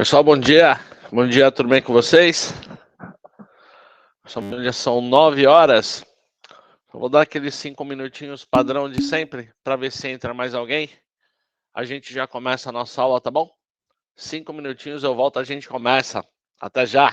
Pessoal, bom dia. Bom dia, tudo bem com vocês? Já são 9 horas. Eu vou dar aqueles 5 minutinhos padrão de sempre para ver se entra mais alguém. A gente já começa a nossa aula, tá bom? 5 minutinhos eu volto, a gente começa. Até já.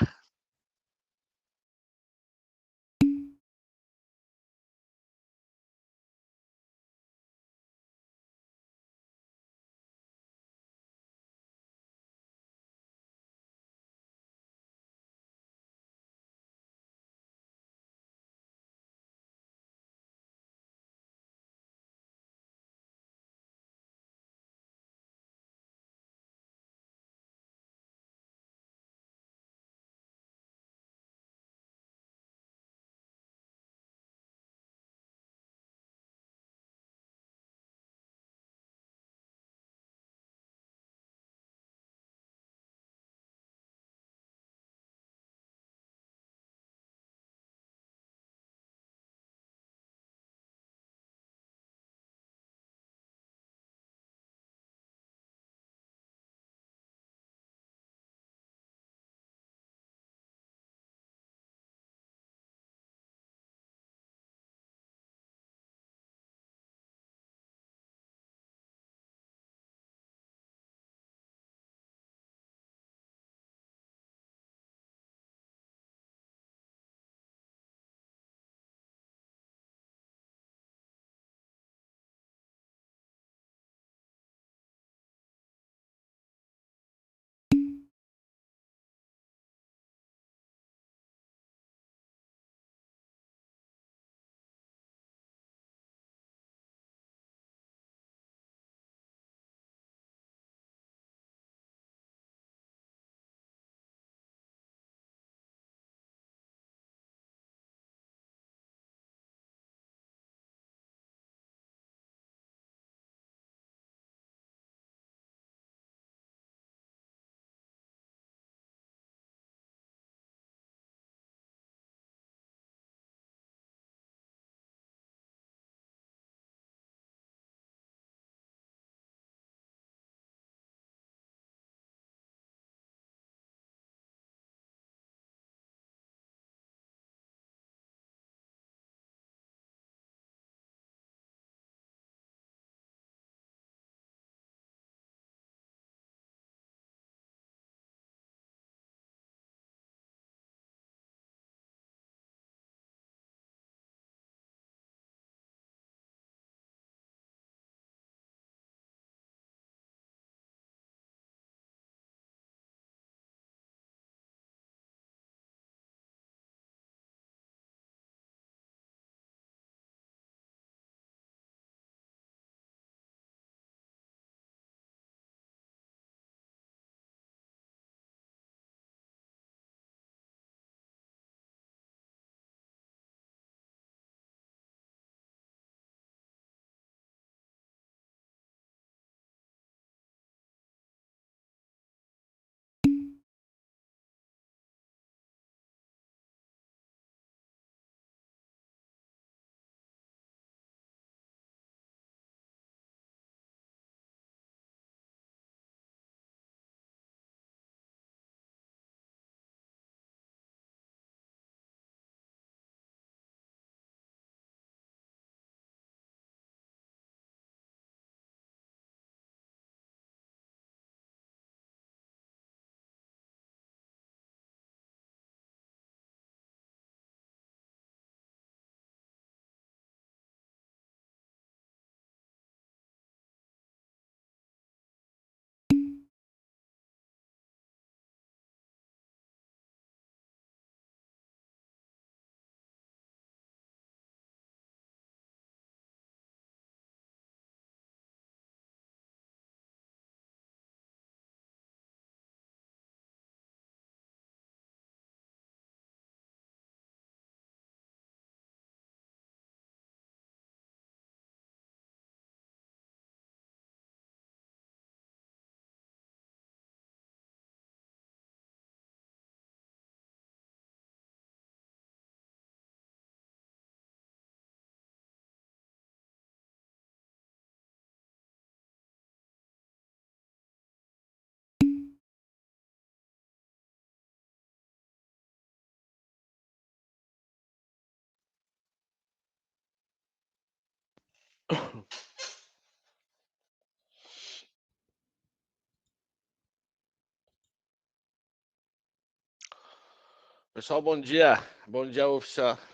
Pessoal, bom dia. Bom dia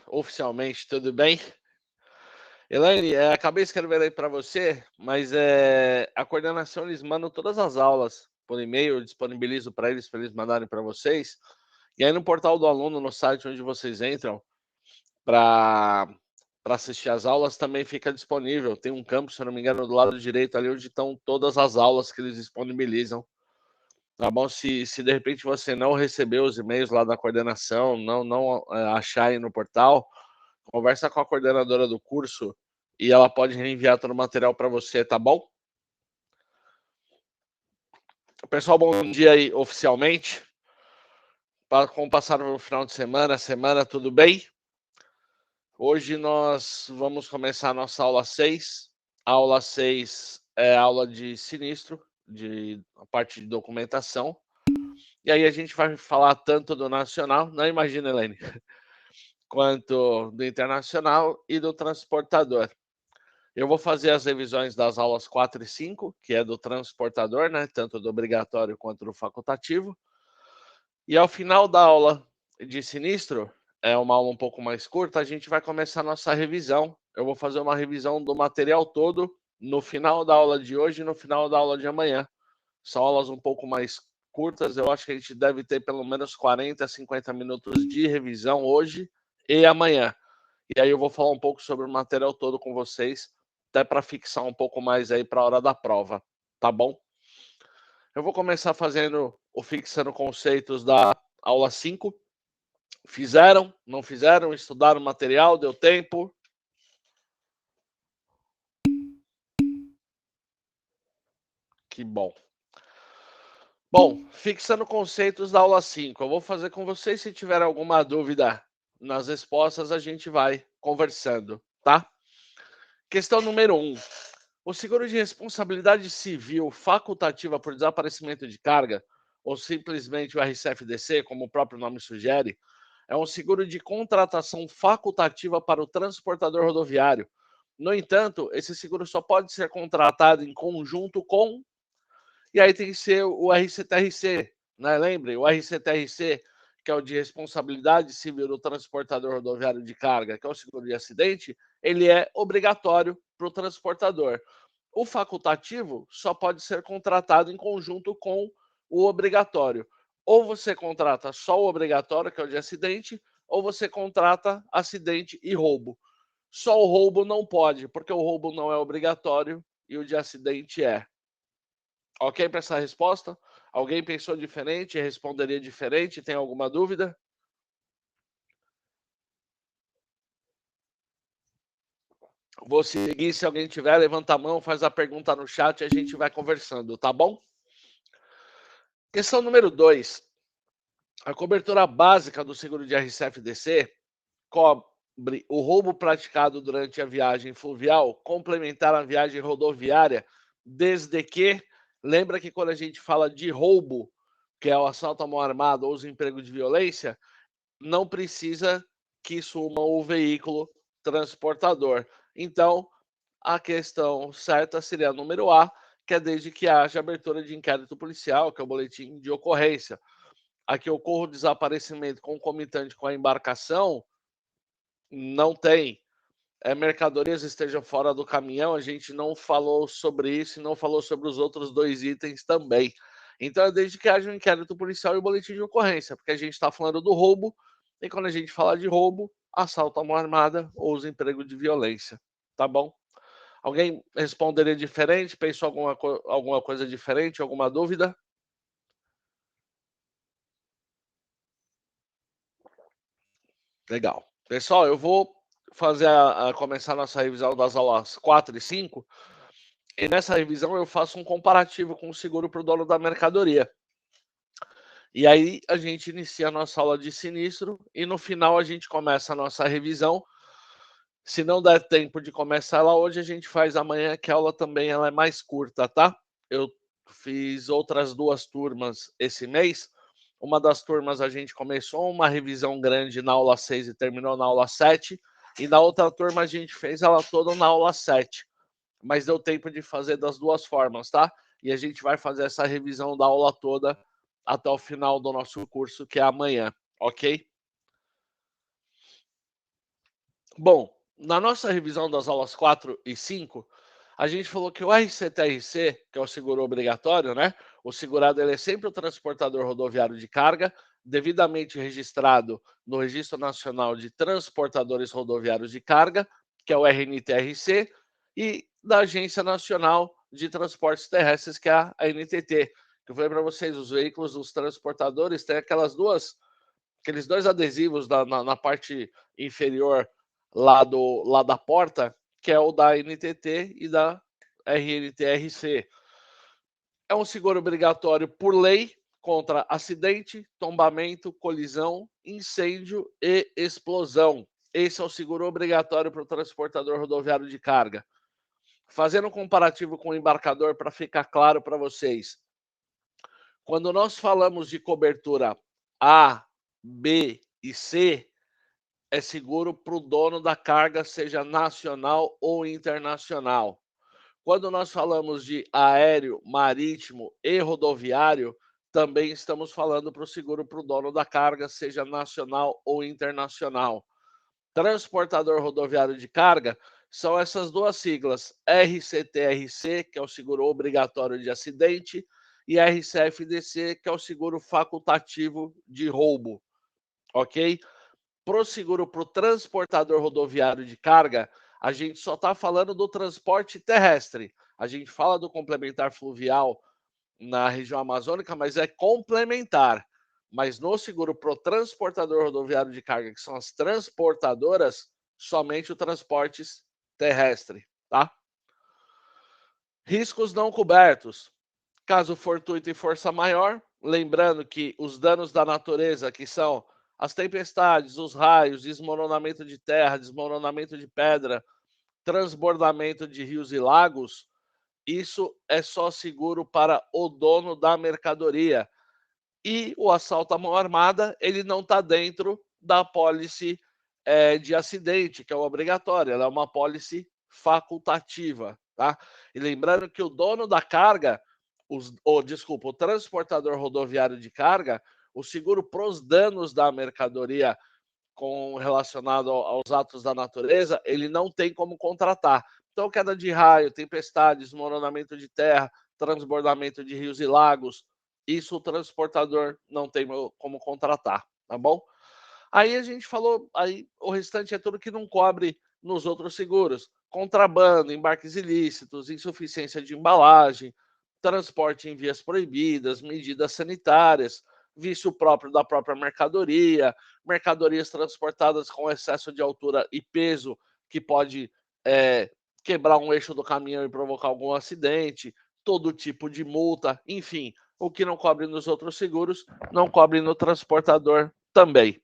oficialmente, tudo bem? Elaine, acabei escrevendo aí para você, mas a coordenação eles mandam todas as aulas por e-mail, eu disponibilizo para eles mandarem para vocês. E aí no portal do aluno, no site onde vocês entram para assistir as aulas, também fica disponível. Tem um campo, se eu não me engano, do lado direito ali onde estão todas as aulas que eles disponibilizam. Tá bom? Se de repente você não recebeu os e-mails lá da coordenação, não achar aí no portal, conversa com a coordenadora do curso e ela pode reenviar todo o material para você, tá bom? Pessoal, bom dia aí oficialmente. Como passaram no final de semana, tudo bem? Hoje nós vamos começar a nossa aula 6. A aula 6 é aula de sinistro, a parte de documentação. E aí a gente vai falar tanto do nacional, não imagina, Helene, quanto do internacional e do transportador. Eu vou fazer as revisões das aulas 4 e 5, que é do transportador, né, tanto do obrigatório quanto do facultativo. E ao final da aula de sinistro, é uma aula um pouco mais curta, a gente vai começar a nossa revisão. Eu vou fazer uma revisão do material todo no final da aula de hoje e no final da aula de amanhã. São aulas um pouco mais curtas, eu acho que a gente deve ter pelo menos 40, 50 minutos de revisão hoje e amanhã. E aí eu vou falar um pouco sobre o material todo com vocês, até para fixar um pouco mais aí para a hora da prova, tá bom? Eu vou começar fazendo o fixando conceitos da aula 5. Fizeram? Não fizeram? Estudaram o material? Deu tempo? Que bom. Bom, fixando conceitos da aula 5. Eu vou fazer com vocês. Se tiver alguma dúvida nas respostas, a gente vai conversando, tá? Questão número 1. O seguro de responsabilidade civil facultativa por desaparecimento de carga, ou simplesmente o RCFDC, como o próprio nome sugere, é um seguro de contratação facultativa para o transportador rodoviário. No entanto, esse seguro só pode ser contratado em conjunto com. E aí tem que ser o RCTRC, né? Lembre, o RCTRC, que é o de responsabilidade civil do transportador rodoviário de carga, que é o seguro de acidente, ele é obrigatório para o transportador. O facultativo só pode ser contratado em conjunto com o obrigatório. Ou você contrata só o obrigatório, que é o de acidente, ou você contrata acidente e roubo. Só o roubo não pode, porque o roubo não é obrigatório e o de acidente é. Ok para essa resposta? Alguém pensou diferente, responderia diferente? Tem alguma dúvida? Vou seguir, se alguém tiver, levanta a mão, faz a pergunta no chat e a gente vai conversando, tá bom? Questão número 2. A cobertura básica do seguro de RCFDC cobre o roubo praticado durante a viagem fluvial, complementar a viagem rodoviária, desde que, lembra que quando a gente fala de roubo, que é o assalto à mão armada ou os empregos de violência, não precisa que suma o veículo transportador. Então, a questão certa seria a número A, que é desde que haja abertura de inquérito policial, que é o boletim de ocorrência. Aqui ocorre o desaparecimento concomitante com a embarcação, não tem. Mercadorias estejam fora do caminhão, a gente não falou sobre isso e não falou sobre os outros 2 itens também. Então, é desde que haja um inquérito policial e o boletim de ocorrência, porque a gente está falando do roubo, e quando a gente fala de roubo, assalto à mão armada ou os empregos de violência, tá bom? Alguém responderia diferente? Pensou alguma coisa diferente? Alguma dúvida? Legal. Pessoal, eu vou começar a nossa revisão das aulas 4 e 5. E nessa revisão eu faço um comparativo com o seguro para o dono da mercadoria. E aí a gente inicia a nossa aula de sinistro e no final a gente começa a nossa revisão. Se não der tempo de começar ela hoje, a gente faz amanhã, que a aula também ela é mais curta, tá? Eu fiz outras 2 turmas esse mês. Uma das turmas a gente começou uma revisão grande na aula 6 e terminou na aula 7. E na outra turma a gente fez ela toda na aula 7. mas deu tempo de fazer das duas formas, tá? E a gente vai fazer essa revisão da aula toda até o final do nosso curso, que é amanhã, ok? Bom, na nossa revisão das aulas 4 e 5, a gente falou que o RCTRC, que é o seguro obrigatório, né? O segurado ele é sempre o transportador rodoviário de carga, devidamente registrado no Registro Nacional de Transportadores Rodoviários de Carga, que é o RNTRC, e da Agência Nacional de Transportes Terrestres, que é a ANTT. Que eu falei para vocês, os veículos dos transportadores têm aqueles dois adesivos na parte inferior lá da porta, que é o da NTT e da RNTRC. É um seguro obrigatório por lei contra acidente, tombamento, colisão, incêndio e explosão. Esse é o seguro obrigatório para o transportador rodoviário de carga. Fazendo um comparativo com o embarcador para ficar claro para vocês. Quando nós falamos de cobertura A, B e C, é seguro para o dono da carga, seja nacional ou internacional. Quando nós falamos de aéreo, marítimo e rodoviário, também estamos falando para o seguro para o dono da carga, seja nacional ou internacional. Transportador rodoviário de carga são essas duas siglas, RCTRC, que é o seguro obrigatório de acidente, e RCFDC, que é o seguro facultativo de roubo, ok? Pro seguro para o transportador rodoviário de carga, a gente só está falando do transporte terrestre. A gente fala do complementar fluvial na região amazônica, mas é complementar. Mas no seguro para o transportador rodoviário de carga, que são as transportadoras, somente o transporte terrestre, tá? Riscos não cobertos. Caso fortuito e força maior, lembrando que os danos da natureza, que são as tempestades, os raios, desmoronamento de terra, desmoronamento de pedra, transbordamento de rios e lagos, isso é só seguro para o dono da mercadoria. E o assalto à mão armada, ele não está dentro da apólice de acidente, que é obrigatória, ela é uma apólice facultativa, tá? E lembrando que o dono da carga, o transportador rodoviário de carga, o seguro para os danos da mercadoria relacionado aos atos da natureza, ele não tem como contratar. Então, queda de raio, tempestade, desmoronamento de terra, transbordamento de rios e lagos, isso o transportador não tem como contratar, tá bom? Aí a gente falou, aí o restante é tudo que não cobre nos outros seguros. Contrabando, embarques ilícitos, insuficiência de embalagem, transporte em vias proibidas, medidas sanitárias, vício próprio da própria mercadoria, mercadorias transportadas com excesso de altura e peso, que pode quebrar um eixo do caminhão e provocar algum acidente, todo tipo de multa, enfim, o que não cobre nos outros seguros, não cobre no transportador também.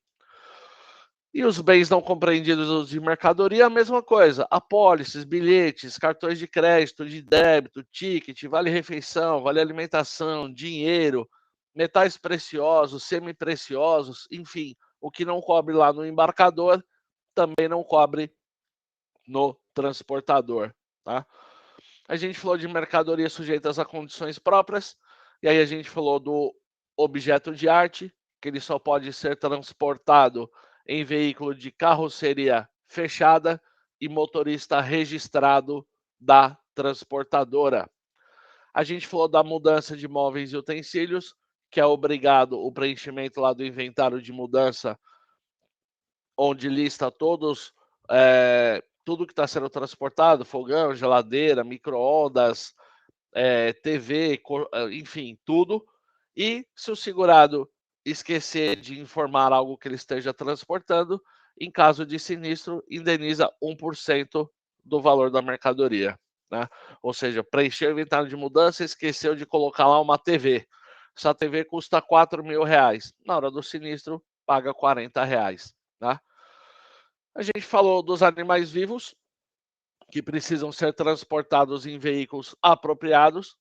E os bens não compreendidos de mercadoria, a mesma coisa. Apólices, bilhetes, cartões de crédito, de débito, ticket, vale-refeição, vale-alimentação, dinheiro, metais preciosos, semi-preciosos, enfim, o que não cobre lá no embarcador, também não cobre no transportador, tá? A gente falou de mercadorias sujeitas a condições próprias, e aí a gente falou do objeto de arte, que ele só pode ser transportado em veículo de carroceria fechada e motorista registrado da transportadora. A gente falou da mudança de móveis e utensílios, que é obrigado o preenchimento lá do inventário de mudança, onde lista tudo que está sendo transportado, fogão, geladeira, micro-ondas, TV, enfim, tudo. E se o segurado esquecer de informar algo que ele esteja transportando, em caso de sinistro, indeniza 1% do valor da mercadoria. Né? Ou seja, preencheu o inventário de mudança, esqueceu de colocar lá uma TV. Essa TV custa R$4.000. Na hora do sinistro, paga R$40. Tá? A gente falou dos animais vivos, que precisam ser transportados em veículos apropriados.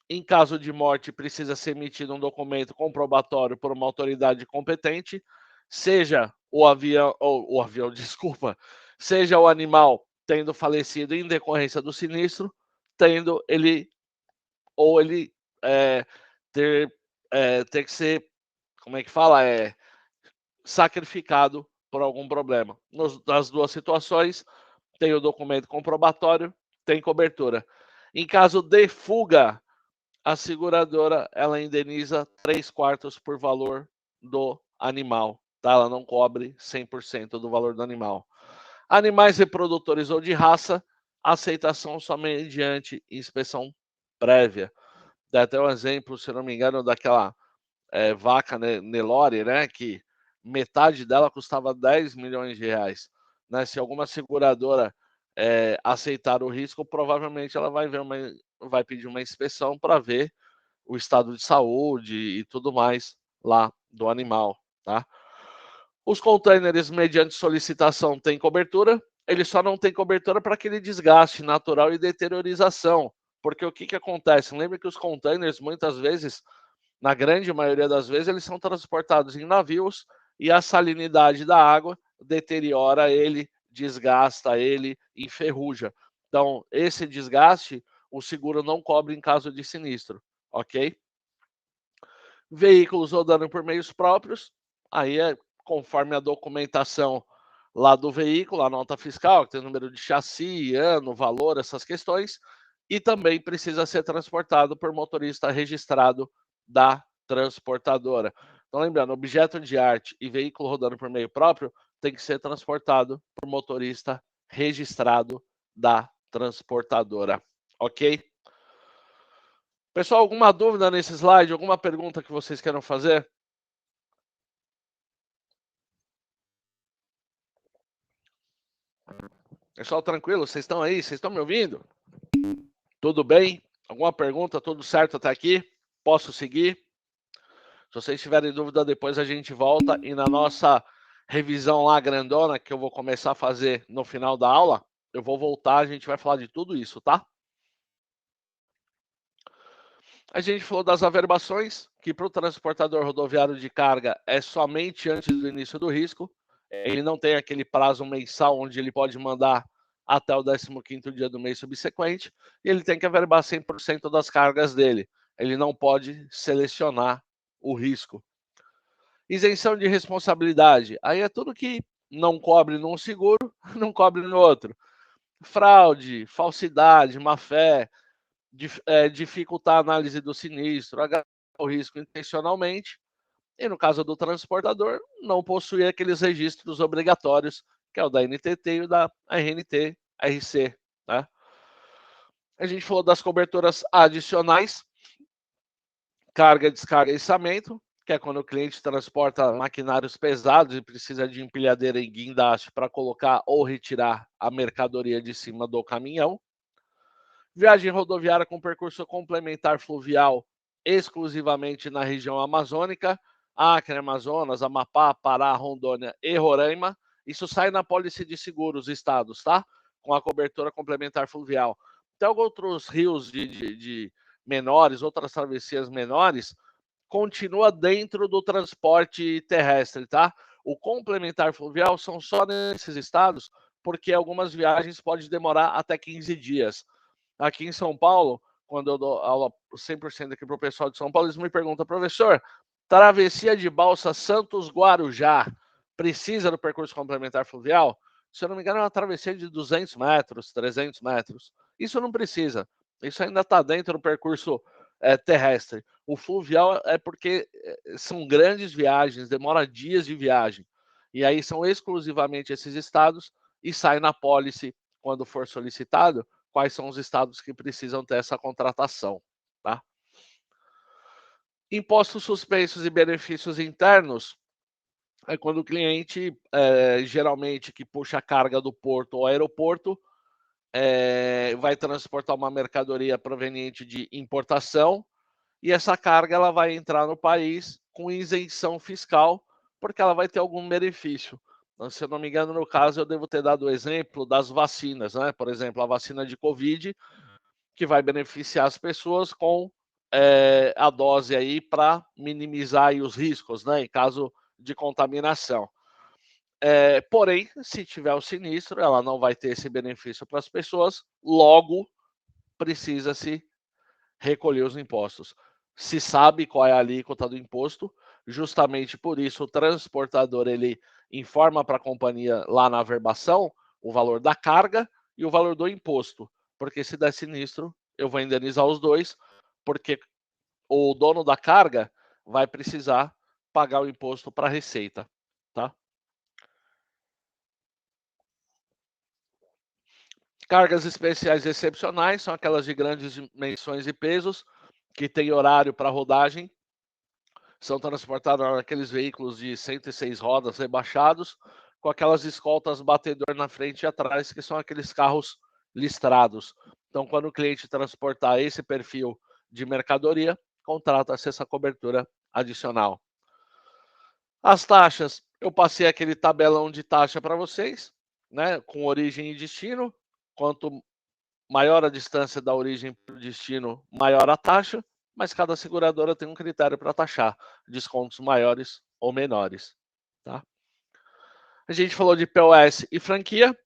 Em caso de morte, precisa ser emitido um documento comprobatório por uma autoridade competente, seja desculpa, seja o animal tendo falecido em decorrência do sinistro, tendo ele ou ele ter que ser, como é que fala? Sacrificado por algum problema. Nas duas situações, tem o documento comprobatório, tem cobertura. Em caso de fuga, a seguradora ela indeniza 3/4 por valor do animal, tá? Ela não cobre 100% do valor do animal. Animais reprodutores ou de raça, aceitação somente mediante inspeção prévia. Dá até um exemplo, se não me engano, daquela vaca Nelore, né? Que metade dela custava 10 milhões de reais. Né? Se alguma seguradora aceitar o risco, provavelmente ela vai pedir uma inspeção para ver o estado de saúde e tudo mais lá do animal, tá? Os containers, mediante solicitação, têm cobertura, ele só não tem cobertura para aquele desgaste natural e deteriorização, porque o que acontece? Lembra que os containers, muitas vezes, na grande maioria das vezes, eles são transportados em navios e a salinidade da água deteriora ele, desgasta ele, enferruja. Então, esse desgaste, o seguro não cobre em caso de sinistro, ok? Veículos rodando por meios próprios, aí é conforme a documentação lá do veículo, a nota fiscal, que tem o número de chassi, ano, valor, essas questões, e também precisa ser transportado por motorista registrado da transportadora. Então, lembrando, objeto de arte e veículo rodando por meio próprio tem que ser transportado por motorista registrado da transportadora, ok? Pessoal, alguma dúvida nesse slide? Alguma pergunta que vocês queiram fazer? Pessoal, tranquilo? Vocês estão aí? Vocês estão me ouvindo? Tudo bem? Alguma pergunta? Tudo certo até aqui? Posso seguir? Se vocês tiverem dúvida, depois a gente volta e na nossa revisão lá grandona, que eu vou começar a fazer no final da aula, eu vou voltar, a gente vai falar de tudo isso, tá? A gente falou das averbações, que para o transportador rodoviário de carga é somente antes do início do risco. Ele não tem aquele prazo mensal onde ele pode mandar até o 15º dia do mês subsequente, e ele tem que averbar 100% das cargas dele. Ele não pode selecionar o risco. Isenção de responsabilidade. Aí é tudo que não cobre num seguro, não cobre no outro. Fraude, falsidade, má-fé, dificultar a análise do sinistro, agravar o risco intencionalmente, e no caso do transportador, não possui aqueles registros obrigatórios, que é o da NTT e o da RNT, RC. Né? A gente falou das coberturas adicionais, carga, descarga e içamento, que é quando o cliente transporta maquinários pesados e precisa de empilhadeira e guindaste para colocar ou retirar a mercadoria de cima do caminhão. Viagem rodoviária com percurso complementar fluvial exclusivamente na região amazônica, Acre, Amazonas, Amapá, Pará, Rondônia e Roraima. Isso sai na pólice de seguros estados, tá? Com a cobertura complementar fluvial. Tem outros rios de menores, outras travessias menores, continua dentro do transporte terrestre, tá? O complementar fluvial são só nesses estados, porque algumas viagens podem demorar até 15 dias. Aqui em São Paulo, quando eu dou aula 100% aqui para o pessoal de São Paulo, eles me perguntam, professor, travessia de balsa Santos-Guarujá precisa do percurso complementar fluvial? Se eu não me engano, é uma travessia de 200 metros, 300 metros. Isso não precisa. Isso ainda está dentro do percurso terrestre. O fluvial é porque são grandes viagens, demora dias de viagem. E aí são exclusivamente esses estados e sai na pólice, quando for solicitado, quais são os estados que precisam ter essa contratação. Tá? Impostos suspensos e benefícios internos é quando o cliente, geralmente, que puxa a carga do porto ou aeroporto, vai transportar uma mercadoria proveniente de importação e essa carga ela vai entrar no país com isenção fiscal, porque ela vai ter algum benefício. Então, se eu não me engano, no caso, eu devo ter dado o exemplo das vacinas, né? Por exemplo, a vacina de Covid, que vai beneficiar as pessoas com a dose aí para minimizar aí os riscos, né? Em caso de contaminação. Porém, se tiver o sinistro, ela não vai ter esse benefício para as pessoas, logo precisa-se recolher os impostos. Se sabe qual é a alíquota do imposto, justamente por isso o transportador ele informa para a companhia lá na averbação o valor da carga e o valor do imposto, porque se der sinistro, eu vou indenizar os dois, porque o dono da carga vai precisar pagar o imposto para a Receita, tá? Cargas especiais excepcionais são aquelas de grandes dimensões e pesos, que tem horário para rodagem, são transportados naqueles veículos de 106 rodas rebaixados, com aquelas escoltas batedor na frente e atrás, que são aqueles carros listrados. Então, quando o cliente transportar esse perfil de mercadoria, contrata-se essa cobertura adicional. As taxas, eu passei aquele tabelão de taxa para vocês, né, com origem e destino. Quanto maior a distância da origem para o destino, maior a taxa, mas cada seguradora tem um critério para taxar, descontos maiores ou menores. Tá? A gente falou de POS e franquia.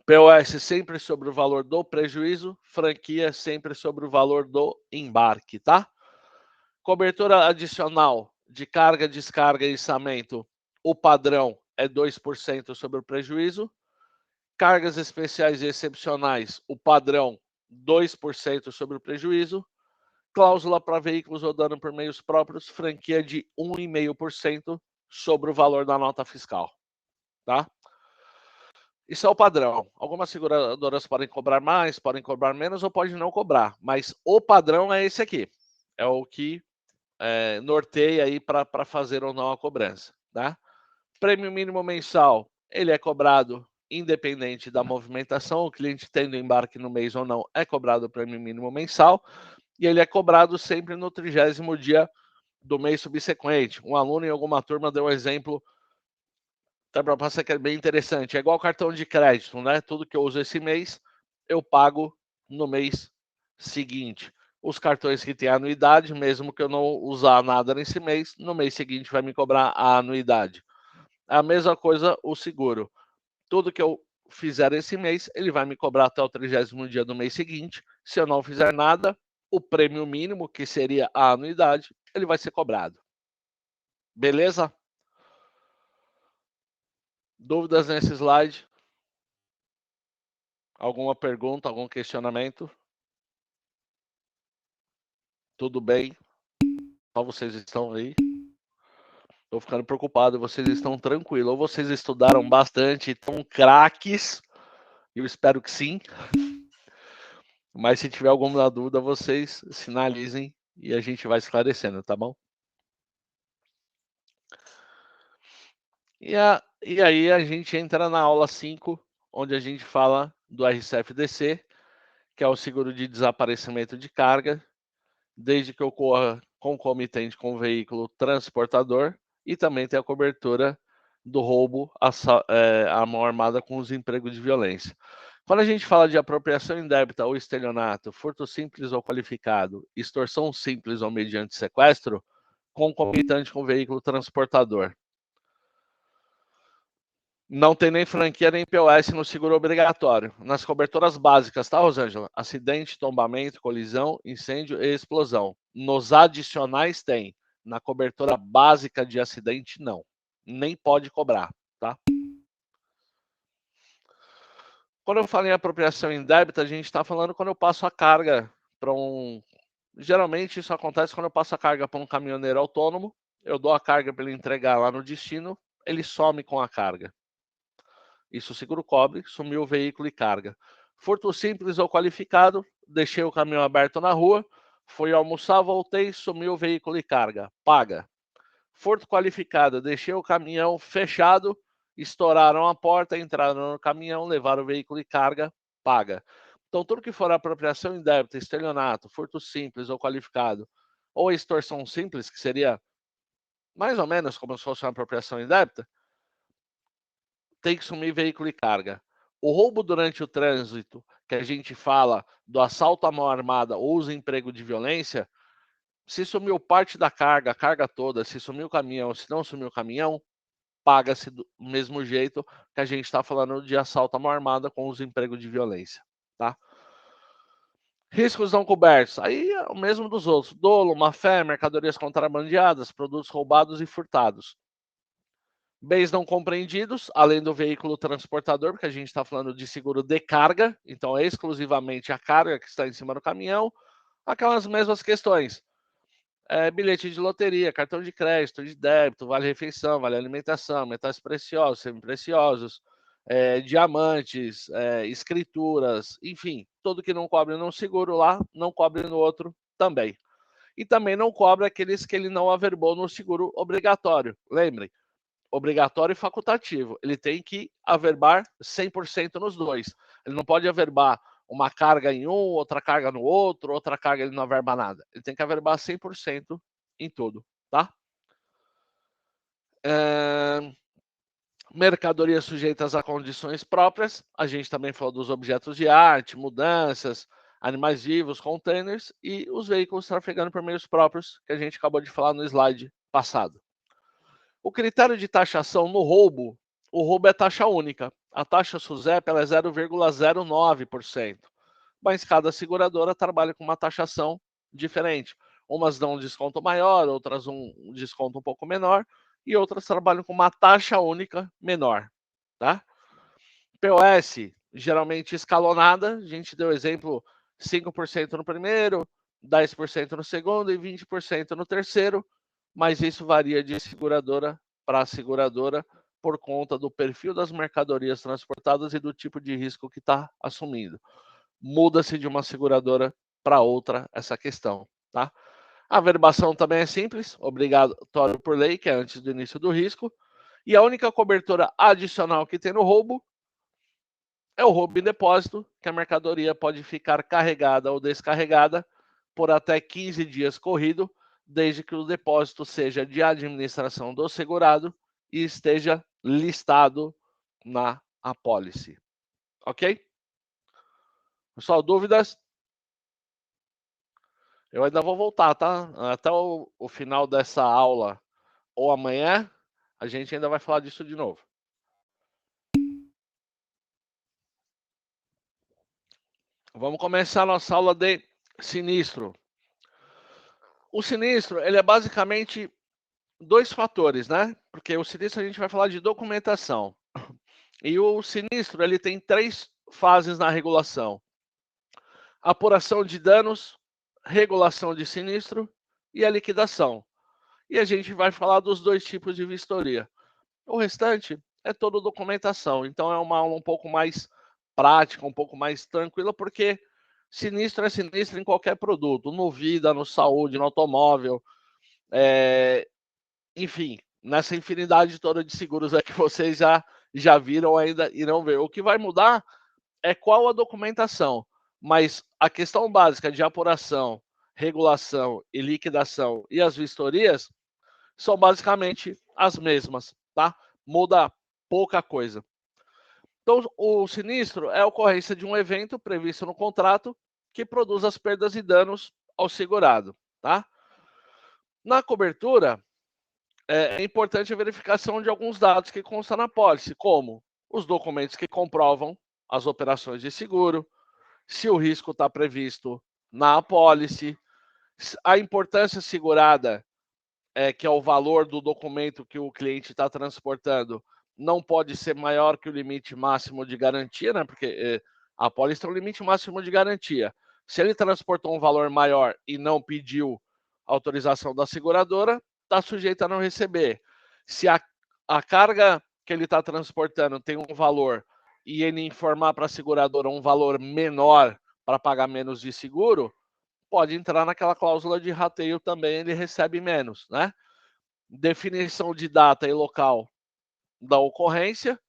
POS sempre sobre o valor do prejuízo, franquia sempre sobre o valor do embarque, tá? Cobertura adicional de carga, descarga e içamento, o padrão é 2% sobre o prejuízo. Cargas especiais e excepcionais, o padrão 2% sobre o prejuízo. Cláusula para veículos rodando por meios próprios, franquia de 1,5% sobre o valor da nota fiscal. Tá? Isso é o padrão. Algumas seguradoras podem cobrar mais, podem cobrar menos ou podem não cobrar. Mas o padrão é esse aqui. É o que norteia aí para fazer ou não a cobrança. Tá? Prêmio mínimo mensal, ele é cobrado independente da movimentação. O cliente tendo embarque no mês ou não, é cobrado o prêmio mínimo mensal. E ele é cobrado sempre no 30º dia do mês subsequente. Um aluno em alguma turma deu um exemplo, tá, para passar que é bem interessante. É igual cartão de crédito, né? Tudo que eu uso esse mês, eu pago no mês seguinte. Os cartões que têm anuidade, mesmo que eu não usar nada nesse mês, no mês seguinte vai me cobrar a anuidade. A mesma coisa o seguro. Tudo que eu fizer esse mês, ele vai me cobrar até o 30º dia do mês seguinte. Se eu não fizer nada, o prêmio mínimo, que seria a anuidade, ele vai ser cobrado. Beleza? Dúvidas nesse slide? Alguma pergunta, algum questionamento? Tudo bem? Só vocês estão aí? Estou ficando preocupado, vocês estão tranquilos. Ou vocês estudaram bastante, estão craques? Eu espero que sim. Mas se tiver alguma dúvida, vocês sinalizem e a gente vai esclarecendo, tá bom? E aí a gente entra na aula 5, onde a gente fala do RCFDC, que é o seguro de desaparecimento de carga, desde que ocorra concomitante com o veículo transportador, e também tem a cobertura do roubo à mão armada com os empregos de violência. Quando a gente fala de apropriação indébita ou estelionato, furto simples ou qualificado, extorsão simples ou mediante sequestro, concomitante com o veículo transportador. Não tem nem franquia nem POS no seguro obrigatório. Nas coberturas básicas, tá, Rosângela? Acidente, tombamento, colisão, incêndio e explosão. Nos adicionais tem. Na cobertura básica de acidente, não. Nem pode cobrar, tá? Quando eu falo em apropriação indébita, a gente está falando quando eu passo a carga para um... Geralmente isso acontece quando eu passo a carga para um caminhoneiro autônomo, eu dou a carga para ele entregar lá no destino, ele some com a carga. Isso o seguro cobre, sumiu o veículo e carga. Furto simples ou qualificado, deixei o caminhão aberto na rua, fui almoçar, voltei, sumiu o veículo e carga, paga. Furto qualificado, deixei o caminhão fechado, estouraram a porta, entraram no caminhão, levaram o veículo e carga, paga. Então, tudo que for apropriação indébita, estelionato, furto simples ou qualificado, ou extorsão simples, que seria mais ou menos como se fosse uma apropriação indébita, tem que sumir veículo e carga. O roubo durante o trânsito, que a gente fala do assalto à mão armada ou uso emprego de violência, se sumiu parte da carga, a carga toda, se sumiu o caminhão, se não sumiu o caminhão, paga-se do mesmo jeito que a gente está falando de assalto à mão armada com uso emprego de violência, tá? Riscos não cobertos, aí é o mesmo dos outros. Dolo, má-fé, mercadorias contrabandeadas, produtos roubados e furtados. Bens não compreendidos, além do veículo transportador, porque a gente está falando de seguro de carga, então é exclusivamente a carga que está em cima do caminhão. Aquelas mesmas questões. Bilhete de loteria, cartão de crédito, de débito, vale-refeição, vale-alimentação, metais preciosos, semi-preciosos, diamantes, escrituras, enfim, tudo que não cobre num seguro lá, não cobre no outro também. E também não cobra aqueles que ele não averbou no seguro obrigatório. Lembrem, obrigatório e facultativo. Ele tem que averbar 100% nos dois. Ele não pode averbar uma carga em um, outra carga no outro, outra carga ele não averba nada. Ele tem que averbar 100% em tudo, tá? Mercadorias sujeitas a condições próprias. A gente também falou dos objetos de arte, mudanças, animais vivos, containers e os veículos trafegando por meios próprios, que a gente acabou de falar no slide passado. O critério de taxação no roubo, o roubo é taxa única. A taxa SUSEP ela é 0,09%. Mas cada seguradora trabalha com uma taxação diferente. Umas dão um desconto maior, outras um desconto um pouco menor, e outras trabalham com uma taxa única menor. Tá? POS, geralmente escalonada, a gente deu exemplo 5% no primeiro, 10% no segundo e 20% no terceiro, mas isso varia de seguradora para seguradora por conta do perfil das mercadorias transportadas e do tipo de risco que está assumindo. Muda-se de uma seguradora para outra essa questão, tá? A averbação também é simples, obrigatório por lei, que é antes do início do risco, e a única cobertura adicional que tem no roubo é o roubo em depósito, que a mercadoria pode ficar carregada ou descarregada por até 15 dias corrido, desde que o depósito seja de administração do segurado e esteja listado na apólice. Ok? Pessoal, dúvidas? Eu ainda vou voltar, tá? Até o final dessa aula ou amanhã, a gente ainda vai falar disso de novo. Vamos começar a nossa aula de sinistro. O sinistro, ele é basicamente dois fatores, né? Porque o sinistro a gente vai falar de documentação. E o sinistro, ele tem 3 fases na regulação: apuração de danos, regulação de sinistro e a liquidação. E a gente vai falar dos 2 tipos de vistoria. O restante é toda documentação. Então é uma aula um pouco mais prática, um pouco mais tranquila, porque sinistro é sinistro em qualquer produto, no vida, no saúde, no automóvel, enfim, nessa infinidade toda de seguros que vocês já viram, ainda irão ver. O que vai mudar é qual a documentação, mas a questão básica de apuração, regulação e liquidação e as vistorias são basicamente as mesmas, tá? Muda pouca coisa. Então, o sinistro é a ocorrência de um evento previsto no contrato que produz as perdas e danos ao segurado, tá? Na cobertura, é importante a verificação de alguns dados que constam na apólice, como os documentos que comprovam as operações de seguro, se o risco está previsto na apólice, a importância segurada, que é o valor do documento que o cliente está transportando, não pode ser maior que o limite máximo de garantia, né? Porque a apólice tem um limite máximo de garantia. Se ele transportou um valor maior e não pediu autorização da seguradora, está sujeito a não receber. Se a carga que ele está transportando tem um valor e ele informar para a seguradora um valor menor para pagar menos de seguro, pode entrar naquela cláusula de rateio também, ele recebe menos, né? Definição de data e local da ocorrência,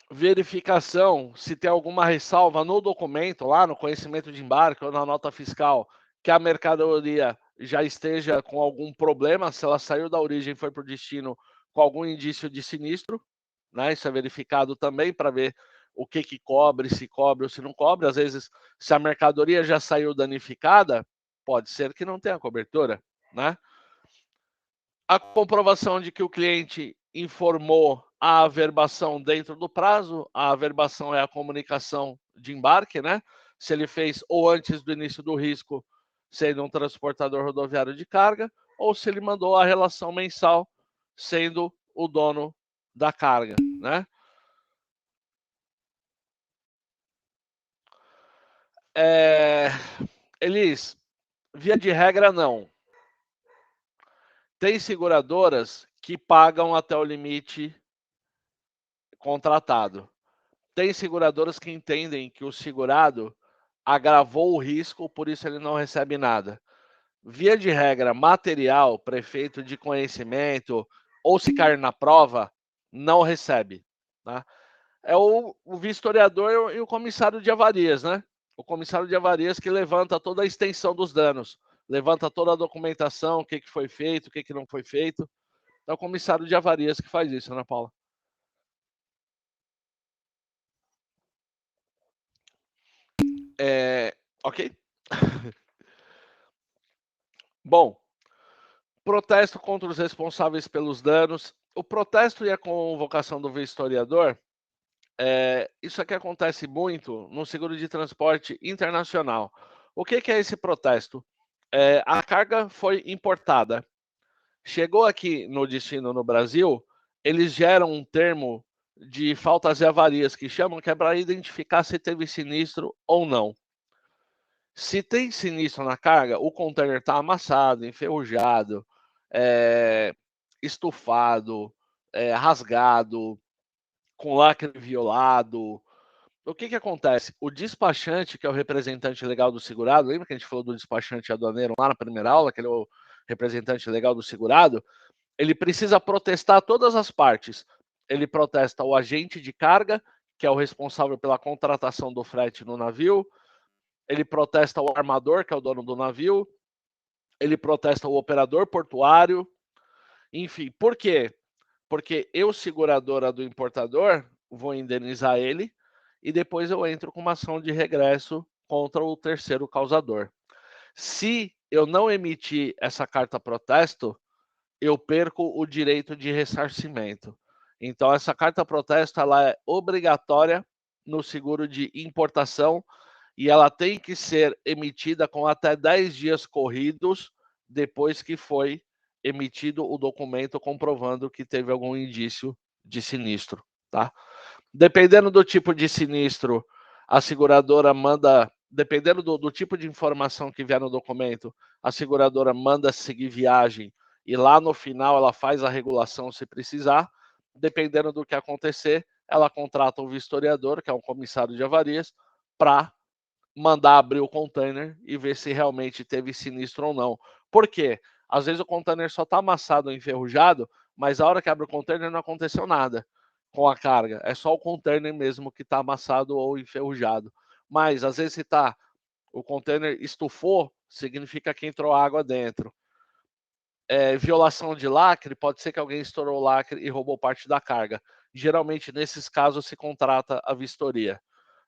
verificação se tem alguma ressalva no documento, lá no conhecimento de embarque ou na nota fiscal, que a mercadoria já esteja com algum problema, se ela saiu da origem e foi para o destino com algum indício de sinistro, né? Isso é verificado também para ver o que cobre, se cobre ou se não cobre. Às vezes, se a mercadoria já saiu danificada, pode ser que não tenha cobertura, né? A comprovação de que o cliente informou a averbação dentro do prazo. A averbação é a comunicação de embarque, né? Se ele fez ou antes do início do risco, sendo um transportador rodoviário de carga, ou se ele mandou a relação mensal, sendo o dono da carga, né? Elis, via de regra, não. Tem seguradoras que pagam até o limite contratado. Tem seguradoras que entendem que o segurado agravou o risco, por isso ele não recebe nada. Via de regra, material, prefeito de conhecimento, ou se cair na prova, não recebe. Tá? É o vistoriador e o comissário de avarias, né? O comissário de avarias que levanta toda a extensão dos danos, levanta toda a documentação, o que foi feito, o que não foi feito. É o comissário de avarias que faz isso, Ana Paula. Ok? Bom, protesto contra os responsáveis pelos danos. O protesto e a convocação do vistoriador, isso aqui acontece muito no seguro de transporte internacional. O que é esse protesto? A carga foi importada. Chegou aqui no destino no Brasil, eles geram um termo de faltas e avarias, que chamam, que é para identificar se teve sinistro ou não. Se tem sinistro na carga, o container está amassado, enferrujado, estufado, rasgado, com lacre violado. O que acontece? O despachante, que é o representante legal do segurado, lembra que a gente falou do despachante aduaneiro lá na primeira aula, que ele é o representante legal do segurado? Ele precisa protestar todas as partes. Ele protesta o agente de carga, que é o responsável pela contratação do frete no navio. Ele protesta o armador, que é o dono do navio. Ele protesta o operador portuário. Enfim, por quê? Porque eu, seguradora do importador, vou indenizar ele e depois eu entro com uma ação de regresso contra o terceiro causador. Se eu não emitir essa carta protesto, eu perco o direito de ressarcimento. Então, essa carta protesto ela é obrigatória no seguro de importação e ela tem que ser emitida com até 10 dias corridos depois que foi emitido o documento comprovando que teve algum indício de sinistro, tá? Dependendo do tipo de sinistro, a seguradora manda, dependendo do tipo de informação que vier no documento, a seguradora manda seguir viagem e lá no final ela faz a regulação se precisar. Dependendo do que acontecer, ela contrata um vistoriador, que é um comissário de avarias, para mandar abrir o container e ver se realmente teve sinistro ou não. Por quê? Às vezes o container só está amassado ou enferrujado, mas a hora que abre o container não aconteceu nada com a carga. É só o container mesmo que está amassado ou enferrujado. Mas às vezes se tá, o container estufou, significa que entrou água dentro. Violação de lacre, pode ser que alguém estourou o lacre e roubou parte da carga. Geralmente, nesses casos, se contrata a vistoria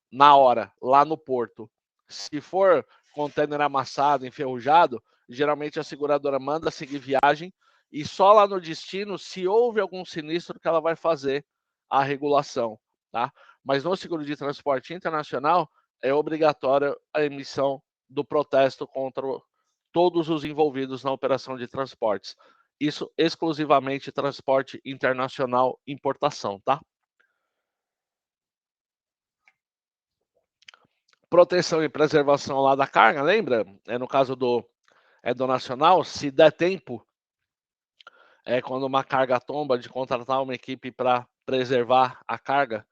na hora, lá no porto. Se for container amassado, enferrujado, geralmente a seguradora manda seguir viagem e só lá no destino, se houve algum sinistro, que ela vai fazer a regulação, tá? Mas no seguro de transporte internacional, é obrigatória a emissão do protesto contra todos os envolvidos na operação de transportes. Isso exclusivamente transporte internacional importação, tá? Proteção e preservação lá da carga, lembra? No caso do nacional, se der tempo, quando uma carga tomba, de contratar uma equipe para preservar a carga,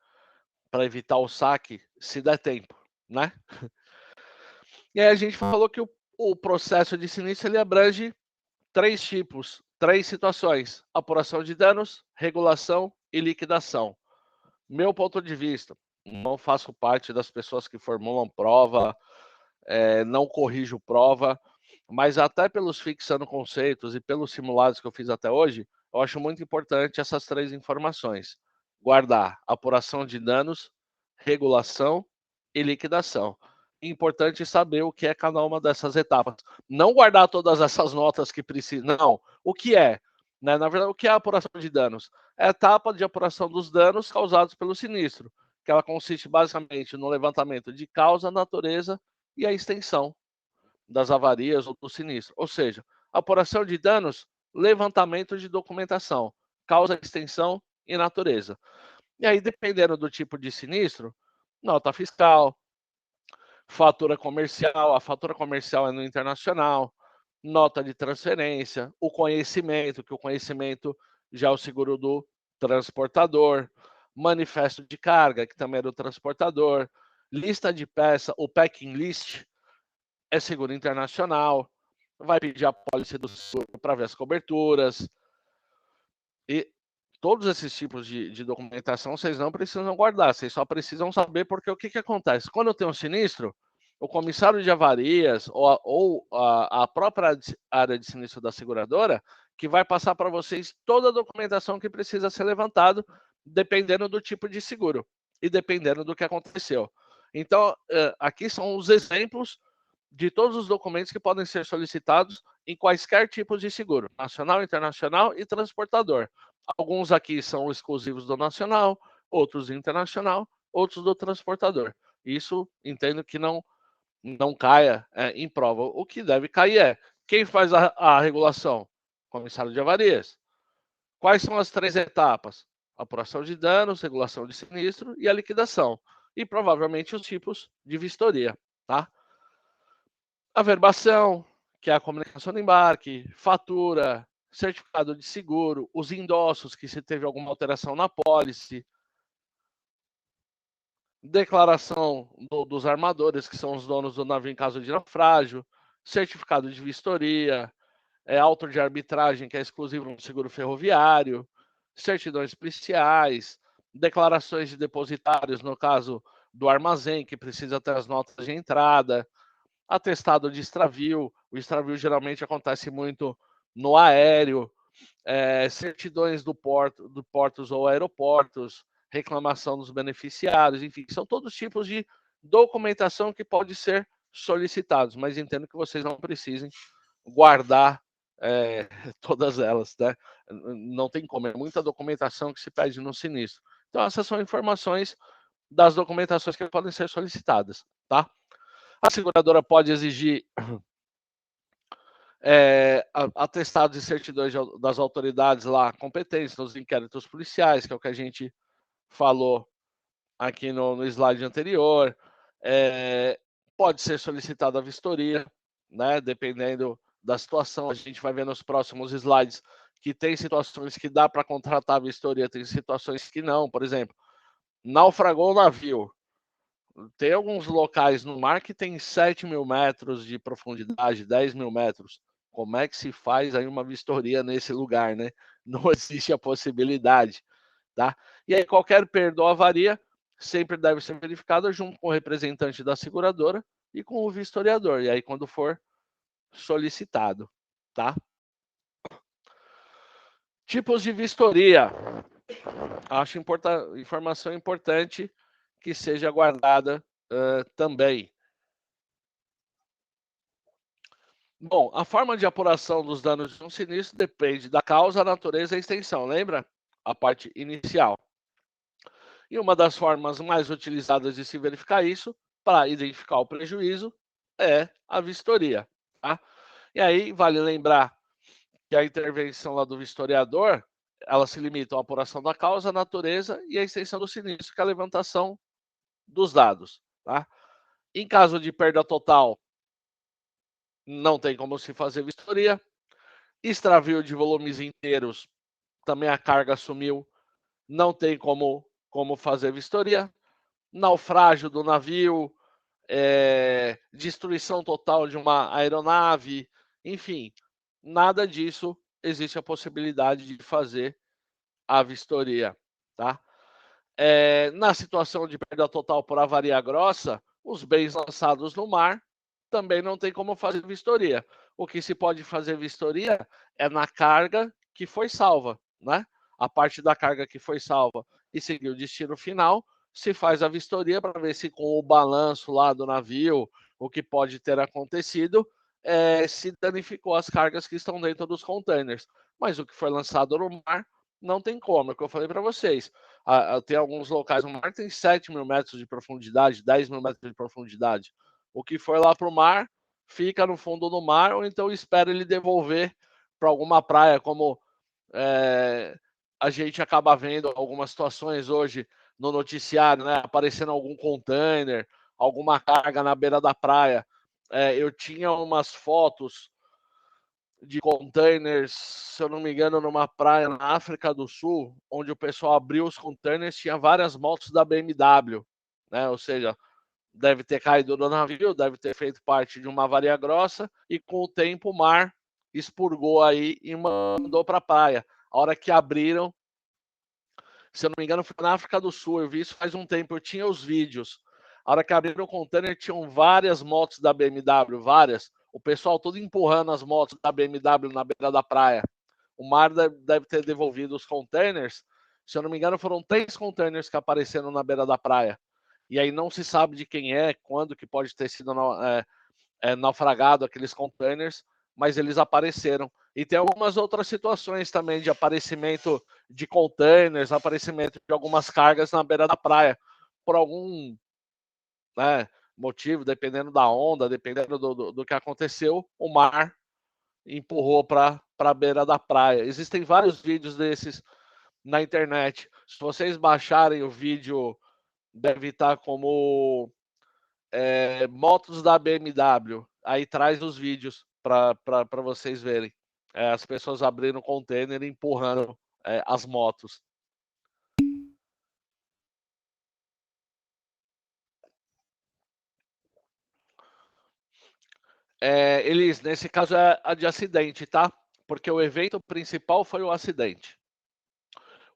para evitar o saque, se der tempo, né? E aí a gente falou que o processo de sinistro ele abrange 3 tipos, 3 situações: apuração de danos, regulação e liquidação. Meu ponto de vista, não faço parte das pessoas que formulam prova, não corrijo prova, mas até pelos fixando conceitos e pelos simulados que eu fiz até hoje, eu acho muito importante essas 3 informações: guardar apuração de danos, regulação e liquidação. Importante saber o que é cada uma dessas etapas. Não guardar todas essas notas que precisam. Não. O que é? Né? Na verdade, o que é a apuração de danos? É a etapa de apuração dos danos causados pelo sinistro, que ela consiste basicamente no levantamento de causa, natureza e a extensão das avarias ou do sinistro. Ou seja, apuração de danos, levantamento de documentação, causa, extensão e natureza. E aí, dependendo do tipo de sinistro, nota fiscal, fatura comercial, a fatura comercial é no internacional, nota de transferência, o conhecimento, que o conhecimento já é o seguro do transportador, manifesto de carga, que também é do transportador, lista de peça, o packing list é seguro internacional, vai pedir a pólice do seguro para ver as coberturas, e todos esses tipos de documentação vocês não precisam guardar, vocês só precisam saber porque o que acontece? Quando eu tenho um sinistro, o comissário de avarias ou a própria área de sinistro da seguradora que vai passar para vocês toda a documentação que precisa ser levantado, dependendo do tipo de seguro e dependendo do que aconteceu. Então, aqui são os exemplos de todos os documentos que podem ser solicitados em quaisquer tipos de seguro, nacional, internacional e transportador. Alguns aqui são exclusivos do nacional, outros do internacional, outros do transportador. Isso entendo que não caia em prova. O que deve cair é quem faz a regulação? Comissário de avarias. Quais são as 3 etapas? Apuração de danos, regulação de sinistro e a liquidação. E provavelmente os tipos de vistoria, tá? Averbação, que é a comunicação do embarque, fatura, certificado de seguro, os endossos, que se teve alguma alteração na pólice, declaração dos armadores, que são os donos do navio em caso de naufrágio, certificado de vistoria, auto de arbitragem, que é exclusivo no seguro ferroviário, certidões policiais, declarações de depositários, no caso do armazém, que precisa ter as notas de entrada, atestado de extravio. O extravio geralmente acontece muito no aéreo, certidões do portos ou aeroportos, reclamação dos beneficiários, enfim, são todos tipos de documentação que pode ser solicitados, mas entendo que vocês não precisem guardar todas elas, né? Não tem como, é muita documentação que se pede no sinistro. Então, essas são informações das documentações que podem ser solicitadas, tá? A seguradora pode exigir atestados e certidões das autoridades lá competentes nos inquéritos policiais, que é o que a gente falou aqui no slide anterior. Pode ser solicitada a vistoria, né? Dependendo da situação. A gente vai ver nos próximos slides que tem situações que dá para contratar a vistoria, tem situações que não. Por exemplo, naufragou o navio. Tem alguns locais no mar que tem 7 mil metros de profundidade, 10 mil metros. Como é que se faz aí uma vistoria nesse lugar, né? Não existe a possibilidade, tá? E aí qualquer perda ou avaria sempre deve ser verificada junto com o representante da seguradora e com o vistoriador. E aí quando for solicitado, tá? Tipos de vistoria. Acho informação importante que seja guardada também. Bom, a forma de apuração dos danos de um sinistro depende da causa, natureza e extensão, lembra? A parte inicial. E uma das formas mais utilizadas de se verificar isso, para identificar o prejuízo, é a vistoria. Tá? E aí, vale lembrar que a intervenção lá do vistoriador, ela se limita à apuração da causa, natureza e a extensão do sinistro, que é a levantação dos dados. Tá? Em caso de perda total, não tem como se fazer vistoria. Extravio de volumes inteiros, também a carga sumiu, não tem como fazer vistoria. Naufrágio do navio, destruição total de uma aeronave, enfim, nada disso existe a possibilidade de fazer a vistoria, tá? Na situação de perda total por avaria grossa, os bens lançados no mar também não tem como fazer vistoria. O que se pode fazer vistoria é na carga que foi salva, né? A parte da carga que foi salva e seguiu o destino final, se faz a vistoria para ver se com o balanço lá do navio, o que pode ter acontecido, se danificou as cargas que estão dentro dos containers. mas o que foi lançado no mar não tem como, é o que eu falei para vocês. Tem alguns locais no mar que tem 7 mil metros de profundidade, 10 mil metros de profundidade. O que foi lá para o mar fica no fundo do mar, ou então espera ele devolver para alguma praia, como a gente acaba vendo algumas situações hoje no noticiário, né? Aparecendo algum container, alguma carga na beira da praia. Eu tinha umas fotos de containers, se eu não me engano, numa praia na África do Sul, onde o pessoal abriu os containers, tinha várias motos da BMW, né? Ou seja, deve ter caído do navio, deve ter feito parte de uma avaria grossa, e com o tempo o mar expurgou aí e mandou para a praia. A hora que abriram, se eu não me engano, foi na África do Sul, eu vi isso faz um tempo, eu tinha os vídeos. A hora que abriram o container, tinham várias motos da BMW, várias. O pessoal todo empurrando as motos da BMW na beira da praia. O mar deve ter devolvido os containers. Se eu não me engano, foram 3 containers que apareceram na beira da praia. E aí não se sabe de quem é, quando que pode ter sido naufragado aqueles containers, mas eles apareceram. E tem algumas outras situações também de aparecimento de containers, aparecimento de algumas cargas na beira da praia, por algum, né, motivo, dependendo da onda, dependendo do que aconteceu, o mar empurrou para a beira da praia. Existem vários vídeos desses na internet. Se vocês baixarem o vídeo, deve estar como motos da BMW. Aí traz os vídeos para vocês verem. As pessoas abrindo o container e empurrando as motos. Elis, nesse caso é a de acidente, tá? Porque o evento principal foi o acidente.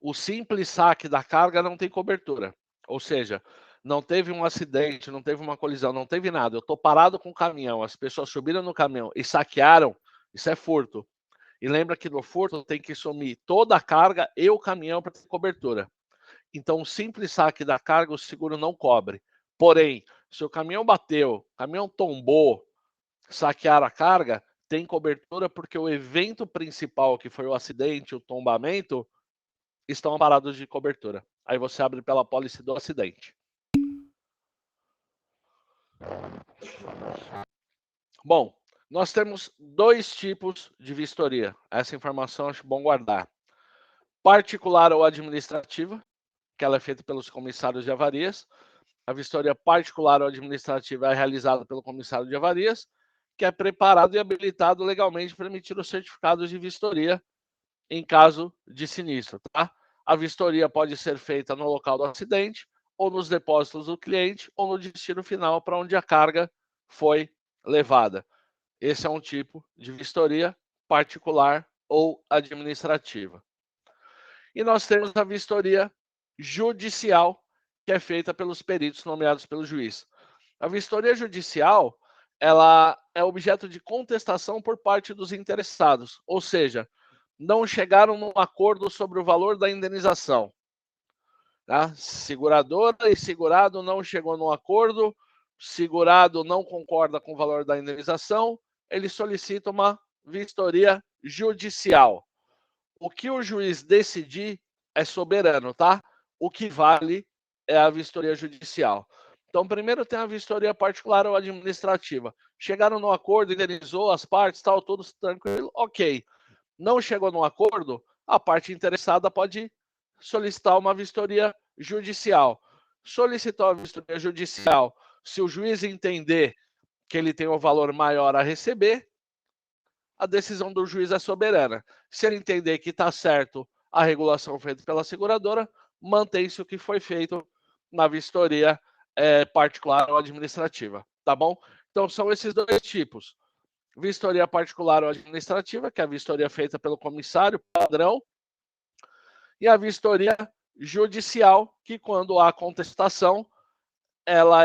O simples saque da carga não tem cobertura. Ou seja, não teve um acidente, não teve uma colisão, não teve nada. Eu estou parado com o caminhão, as pessoas subiram no caminhão e saquearam, isso é furto. E lembra que no furto tem que sumir toda a carga e o caminhão para ter cobertura. Então, o simples saque da carga, o seguro não cobre. Porém, se o caminhão bateu, o caminhão tombou, saquearam a carga, tem cobertura porque o evento principal, que foi o acidente, o tombamento, estão amparados de cobertura. Aí você abre pela pólice do acidente. Bom, nós temos 2 tipos de vistoria. Essa informação acho bom guardar. Particular ou administrativa, que ela é feita pelos comissários de avarias. A vistoria particular ou administrativa é realizada pelo comissário de avarias, que é preparado e habilitado legalmente para emitir os certificados de vistoria em caso de sinistro. Tá? A vistoria pode ser feita no local do acidente, ou nos depósitos do cliente, ou no destino final para onde a carga foi levada. Esse é um tipo de vistoria particular ou administrativa. E nós temos a vistoria judicial, que é feita pelos peritos nomeados pelo juiz. A vistoria judicial, ela é objeto de contestação por parte dos interessados, ou seja, não chegaram num acordo sobre o valor da indenização. Tá? Seguradora e segurado não chegou num acordo, segurado não concorda com o valor da indenização, ele solicita uma vistoria judicial. O que o juiz decidir é soberano, tá? O que vale é a vistoria judicial. Então, primeiro tem a vistoria particular ou administrativa. Chegaram no acordo, indenizou as partes, tal, tudo tranquilo, ok. Não chegou no acordo, a parte interessada pode solicitar uma vistoria judicial. Solicitar uma vistoria judicial, se o juiz entender que ele tem um valor maior a receber, a decisão do juiz é soberana. Se ele entender que está certo a regulação feita pela seguradora, mantém-se o que foi feito na vistoria particular ou administrativa, tá bom? Então, são esses 2 tipos. Vistoria particular ou administrativa, que é a vistoria feita pelo comissário padrão, e a vistoria judicial, que quando há contestação, ela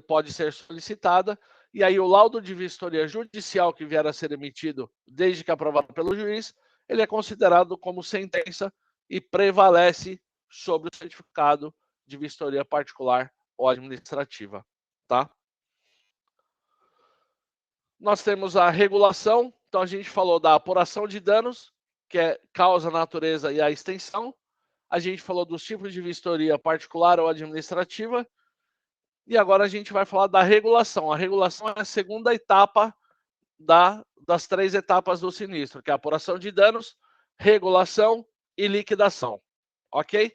pode ser solicitada, e aí o laudo de vistoria judicial que vier a ser emitido, desde que aprovado pelo juiz, ele é considerado como sentença e prevalece sobre o certificado de vistoria particular ou administrativa, tá? Nós temos a regulação, então a gente falou da apuração de danos, que é causa, natureza e a extensão. A gente falou dos tipos de vistoria particular ou administrativa. E agora a gente vai falar da regulação. A regulação é a segunda etapa das 3 etapas do sinistro, que é a apuração de danos, regulação e liquidação. Ok?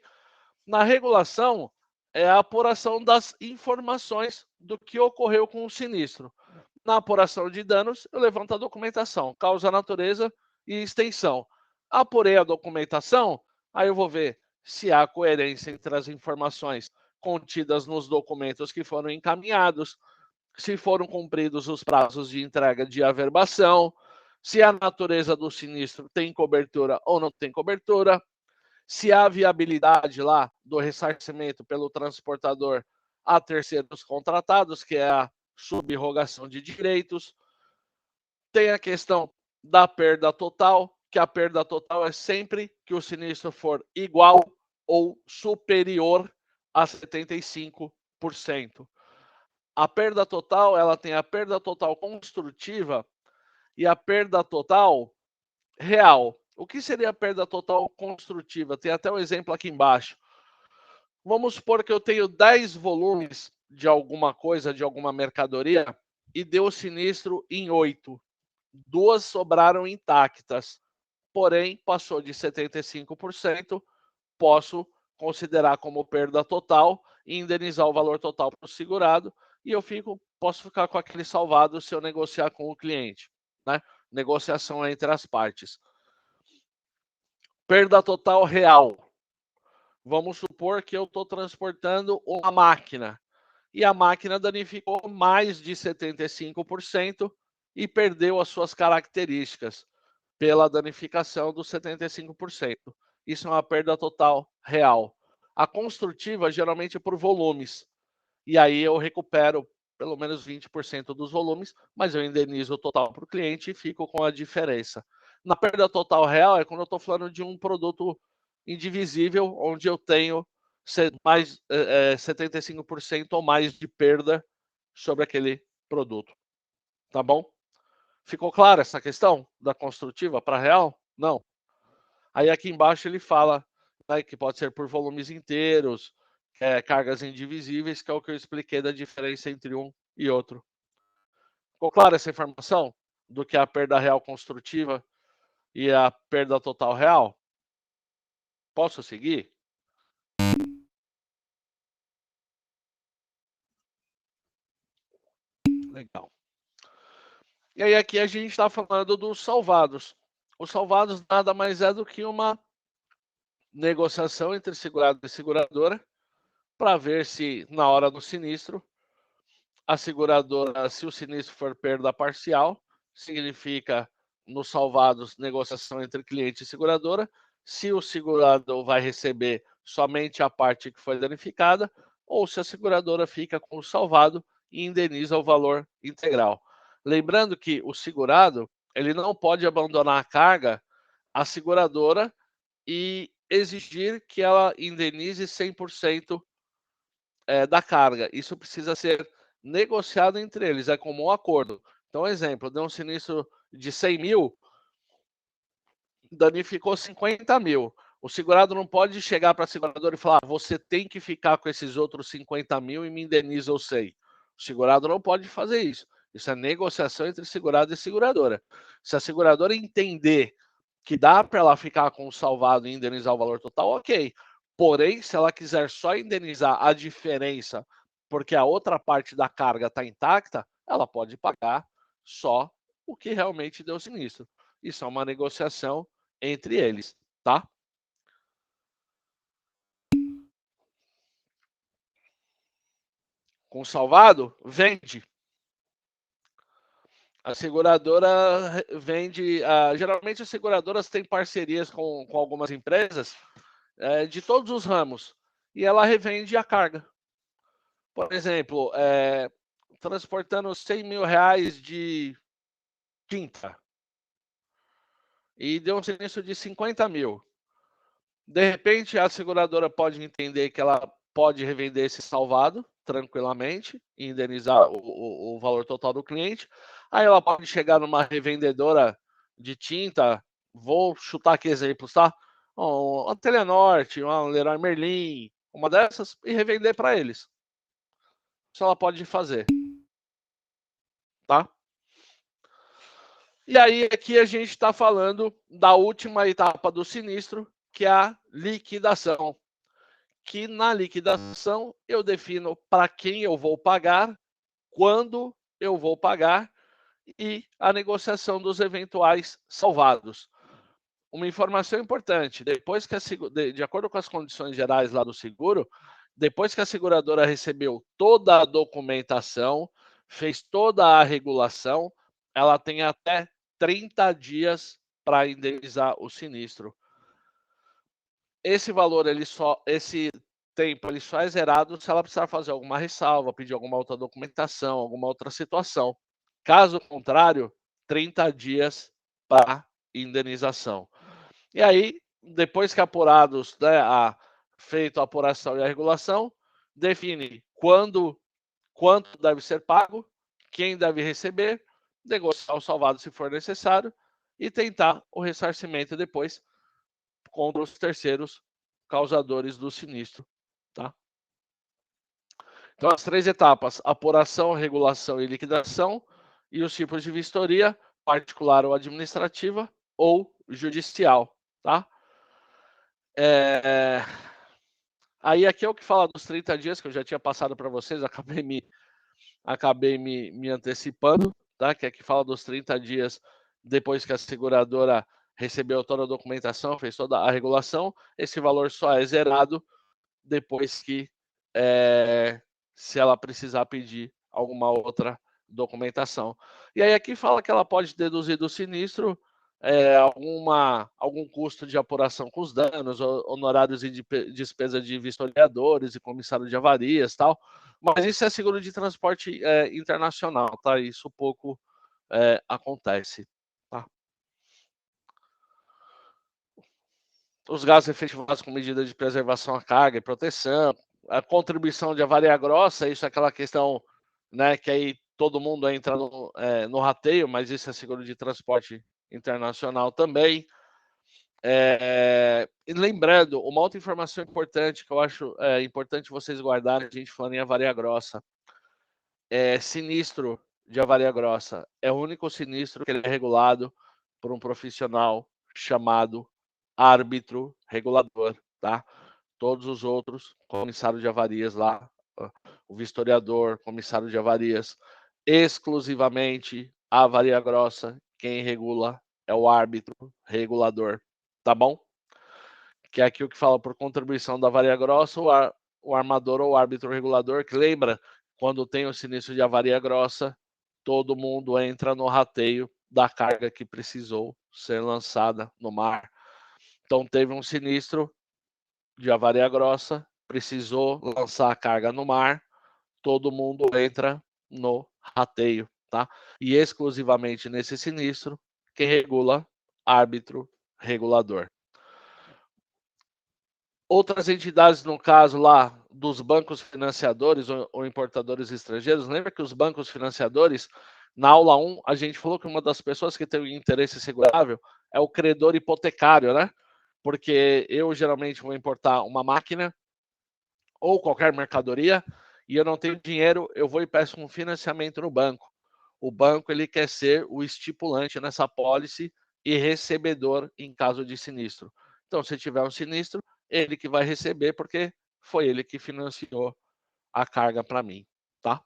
Na regulação, é a apuração das informações do que ocorreu com o sinistro. Na apuração de danos, eu levanto a documentação, causa, natureza e extensão. Apurei a documentação, aí eu vou ver se há coerência entre as informações contidas nos documentos que foram encaminhados, se foram cumpridos os prazos de entrega de averbação, se a natureza do sinistro tem cobertura ou não tem cobertura, se há viabilidade lá do ressarcimento pelo transportador a terceiros contratados, que é a subrogação de direitos. Tem a questão da perda total, que a perda total é sempre que o sinistro for igual ou superior a 75%. A perda total, ela tem a perda total construtiva e a perda total real. O que seria a perda total construtiva? Tem até um exemplo aqui embaixo. Vamos supor que eu tenho 10 volumes de alguma coisa, de alguma mercadoria, e deu sinistro em 8. 2 sobraram intactas, porém passou de 75%, posso considerar como perda total e indenizar o valor total para o segurado, e eu posso ficar com aquele salvado se eu negociar com o cliente, né? Negociação entre as partes. Perda total real. Vamos supor que eu estou transportando uma máquina e a máquina danificou mais de 75% e perdeu as suas características pela danificação dos 75%. Isso é uma perda total real. A construtiva geralmente é por volumes. E aí eu recupero pelo menos 20% dos volumes, mas eu indenizo o total para o cliente e fico com a diferença. Na perda total real é quando eu estou falando de um produto indivisível, onde eu tenho mais 75% ou mais de perda sobre aquele produto. Tá bom? Ficou clara essa questão da construtiva para real? Não. Aí aqui embaixo ele fala, né, que pode ser por volumes inteiros, cargas indivisíveis, que é o que eu expliquei da diferença entre um e outro. Ficou clara essa informação do que é a perda real construtiva e a perda total real? Posso seguir? Legal. E aí aqui a gente está falando dos salvados. Os salvados nada mais é do que uma negociação entre segurado e seguradora para ver se na hora do sinistro a seguradora, se o sinistro for perda parcial, significa nos salvados negociação entre cliente e seguradora. Se o segurado vai receber somente a parte que foi danificada, ou se a seguradora fica com o salvado e indeniza o valor integral. Lembrando que o segurado ele não pode abandonar a carga à seguradora e exigir que ela indenize 100% da carga. Isso precisa ser negociado entre eles, é comum acordo. Então, exemplo, deu um sinistro de 100 mil, danificou 50 mil. O segurado não pode chegar para a seguradora e falar: você tem que ficar com esses outros 50 mil e me indeniza eu sei. O segurado não pode fazer isso. Isso é negociação entre segurado e seguradora. Se a seguradora entender que dá para ela ficar com o salvado e indenizar o valor total, ok. Porém, se ela quiser só indenizar a diferença porque a outra parte da carga está intacta, ela pode pagar só o que realmente deu sinistro. Isso é uma negociação entre eles, tá? Com salvado, vende. A seguradora vende. Geralmente as seguradoras têm parcerias com algumas empresas de todos os ramos e ela revende a carga. Por exemplo, transportando 100 mil reais de tinta e deu um sinistro de 50 mil. De repente, a seguradora pode entender que ela pode revender esse salvado tranquilamente e indenizar o valor total do cliente. Aí ela pode chegar numa revendedora de tinta vou chutar aqui exemplos, tá? Uma Telenorte, uma Leroy Merlin, uma dessas, e revender para eles. Isso ela pode fazer, tá? E aí aqui a gente está falando da última etapa do sinistro, que é a liquidação. Que na liquidação eu defino para quem eu vou pagar, quando eu vou pagar e a negociação dos eventuais salvados. Uma informação importante, depois que de acordo com as condições gerais lá do seguro, depois que a seguradora recebeu toda a documentação, fez toda a regulação, ela tem até 30 dias para indenizar o sinistro. Esse valor, esse tempo, ele só é zerado se ela precisar fazer alguma ressalva, pedir alguma outra documentação, alguma outra situação. Caso contrário, 30 dias para indenização. E aí, depois que apurados, né, feito a apuração e a regulação, define quanto deve ser pago, quem deve receber, negociar o salvado se for necessário e tentar o ressarcimento depois contra os terceiros causadores do sinistro, tá? Então, as 3 etapas: apuração, regulação e liquidação, e os tipos de vistoria, particular ou administrativa ou judicial, tá? Aí aqui é o que fala dos 30 dias, que eu já tinha passado para vocês, acabei me antecipando, tá? Que aqui fala dos 30 dias depois que a seguradora recebeu toda a documentação, fez toda a regulação. Esse valor só é zerado depois que, se ela precisar pedir alguma outra documentação. E aí aqui fala que ela pode deduzir do sinistro algum custo de apuração com os danos, honorários e despesa de vistoriadores e comissário de avarias, tal. Mas isso é seguro de transporte internacional, tá? Isso pouco acontece, tá? Os gastos efetivados com medida de preservação à carga e proteção, a contribuição de avaria grossa, isso é aquela questão, né, que aí todo mundo entra no rateio, mas isso é seguro de transporte internacional também. E lembrando, uma outra informação importante que eu acho importante vocês guardarem, a gente falando em avaria grossa, sinistro de avaria grossa é o único sinistro que ele é regulado por um profissional chamado árbitro regulador, tá? Todos os outros, comissário de avarias lá, o vistoriador, comissário de avarias, exclusivamente a avaria grossa, quem regula é o árbitro regulador, tá bom? Que é aqui o que fala por contribuição da avaria grossa, o armador ou o árbitro regulador, que lembra, quando tem o sinistro de avaria grossa, todo mundo entra no rateio da carga que precisou ser lançada no mar. Então teve um sinistro de avaria grossa, precisou lançar a carga no mar, todo mundo entra no rateio, tá? E exclusivamente nesse sinistro, quem regula, árbitro regulador. Outras entidades, no caso lá dos bancos financiadores ou importadores estrangeiros, lembra que os bancos financiadores, na aula 1, a gente falou que uma das pessoas que tem o interesse segurável é o credor hipotecário, né? Porque eu geralmente vou importar uma máquina ou qualquer mercadoria e eu não tenho dinheiro, eu vou e peço um financiamento no banco. O banco ele quer ser o estipulante nessa pólice e recebedor em caso de sinistro. Então, se tiver um sinistro, ele que vai receber porque foi ele que financiou a carga para mim, tá?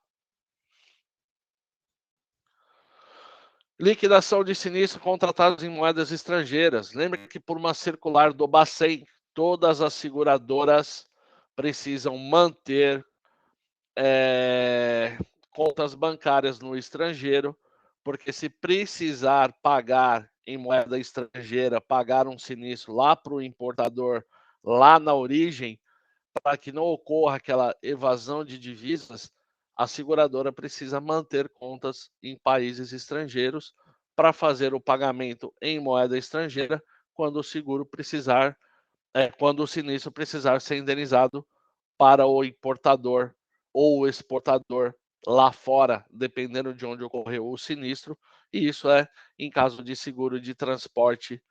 Liquidação de sinistro contratados em moedas estrangeiras. Lembra que por uma circular do Bacen, todas as seguradoras precisam manter contas bancárias no estrangeiro, porque se precisar pagar em moeda estrangeira, pagar um sinistro lá para o importador, lá na origem, para que não ocorra aquela evasão de divisas, a seguradora precisa manter contas em países estrangeiros para fazer o pagamento em moeda estrangeira quando o seguro precisar, quando o sinistro precisar ser indenizado para o importador ou o exportador lá fora, dependendo de onde ocorreu o sinistro, e isso é em caso de seguro de transporte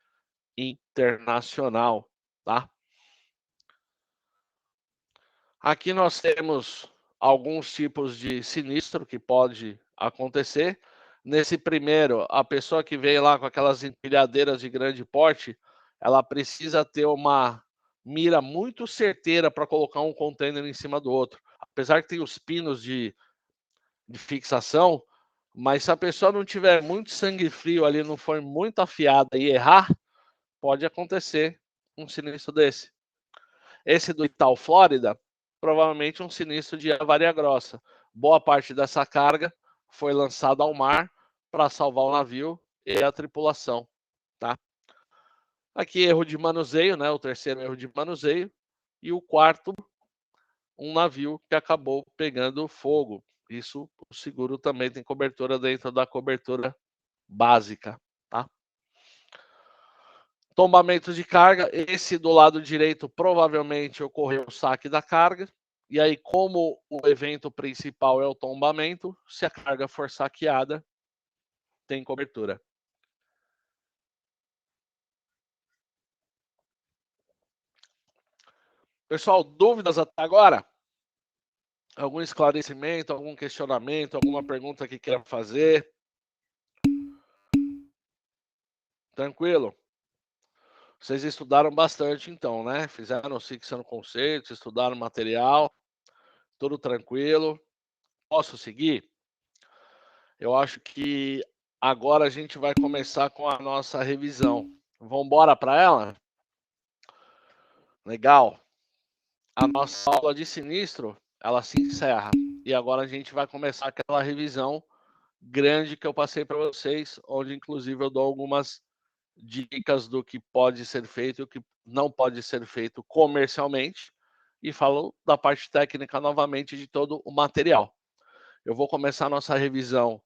internacional, tá? Aqui nós temos alguns tipos de sinistro que pode acontecer. Nesse primeiro, a pessoa que vem lá com aquelas empilhadeiras de grande porte, ela precisa ter uma mira muito certeira para colocar um container em cima do outro. Apesar que tem os pinos de fixação, mas se a pessoa não tiver muito sangue frio ali, não for muito afiada e errar, pode acontecer um sinistro desse. Esse do Itaú, Flórida, provavelmente um sinistro de avaria grossa. Boa parte dessa carga foi lançada ao mar para salvar o navio e a tripulação, tá? Aqui erro de manuseio, né? O terceiro erro de manuseio e o quarto, um navio que acabou pegando fogo. Isso o seguro também tem cobertura dentro da cobertura básica, tá? Tombamento de carga, esse do lado direito provavelmente ocorreu o saque da carga. E aí, como o evento principal é o tombamento, se a carga for saqueada, tem cobertura. Pessoal, dúvidas até agora? Algum esclarecimento, algum questionamento, alguma pergunta que queira fazer? Tranquilo? Vocês estudaram bastante então, né? Fizeram fixando conceitos, estudaram material, tudo tranquilo. Posso seguir? Eu acho que agora a gente vai começar com a nossa revisão. Vamos embora para ela? Legal. A nossa aula de sinistro, ela se encerra. E agora a gente vai começar aquela revisão grande que eu passei para vocês, onde inclusive eu dou algumas dicas do que pode ser feito e o que não pode ser feito comercialmente. E falo da parte técnica novamente de todo o material. Eu vou começar a nossa revisão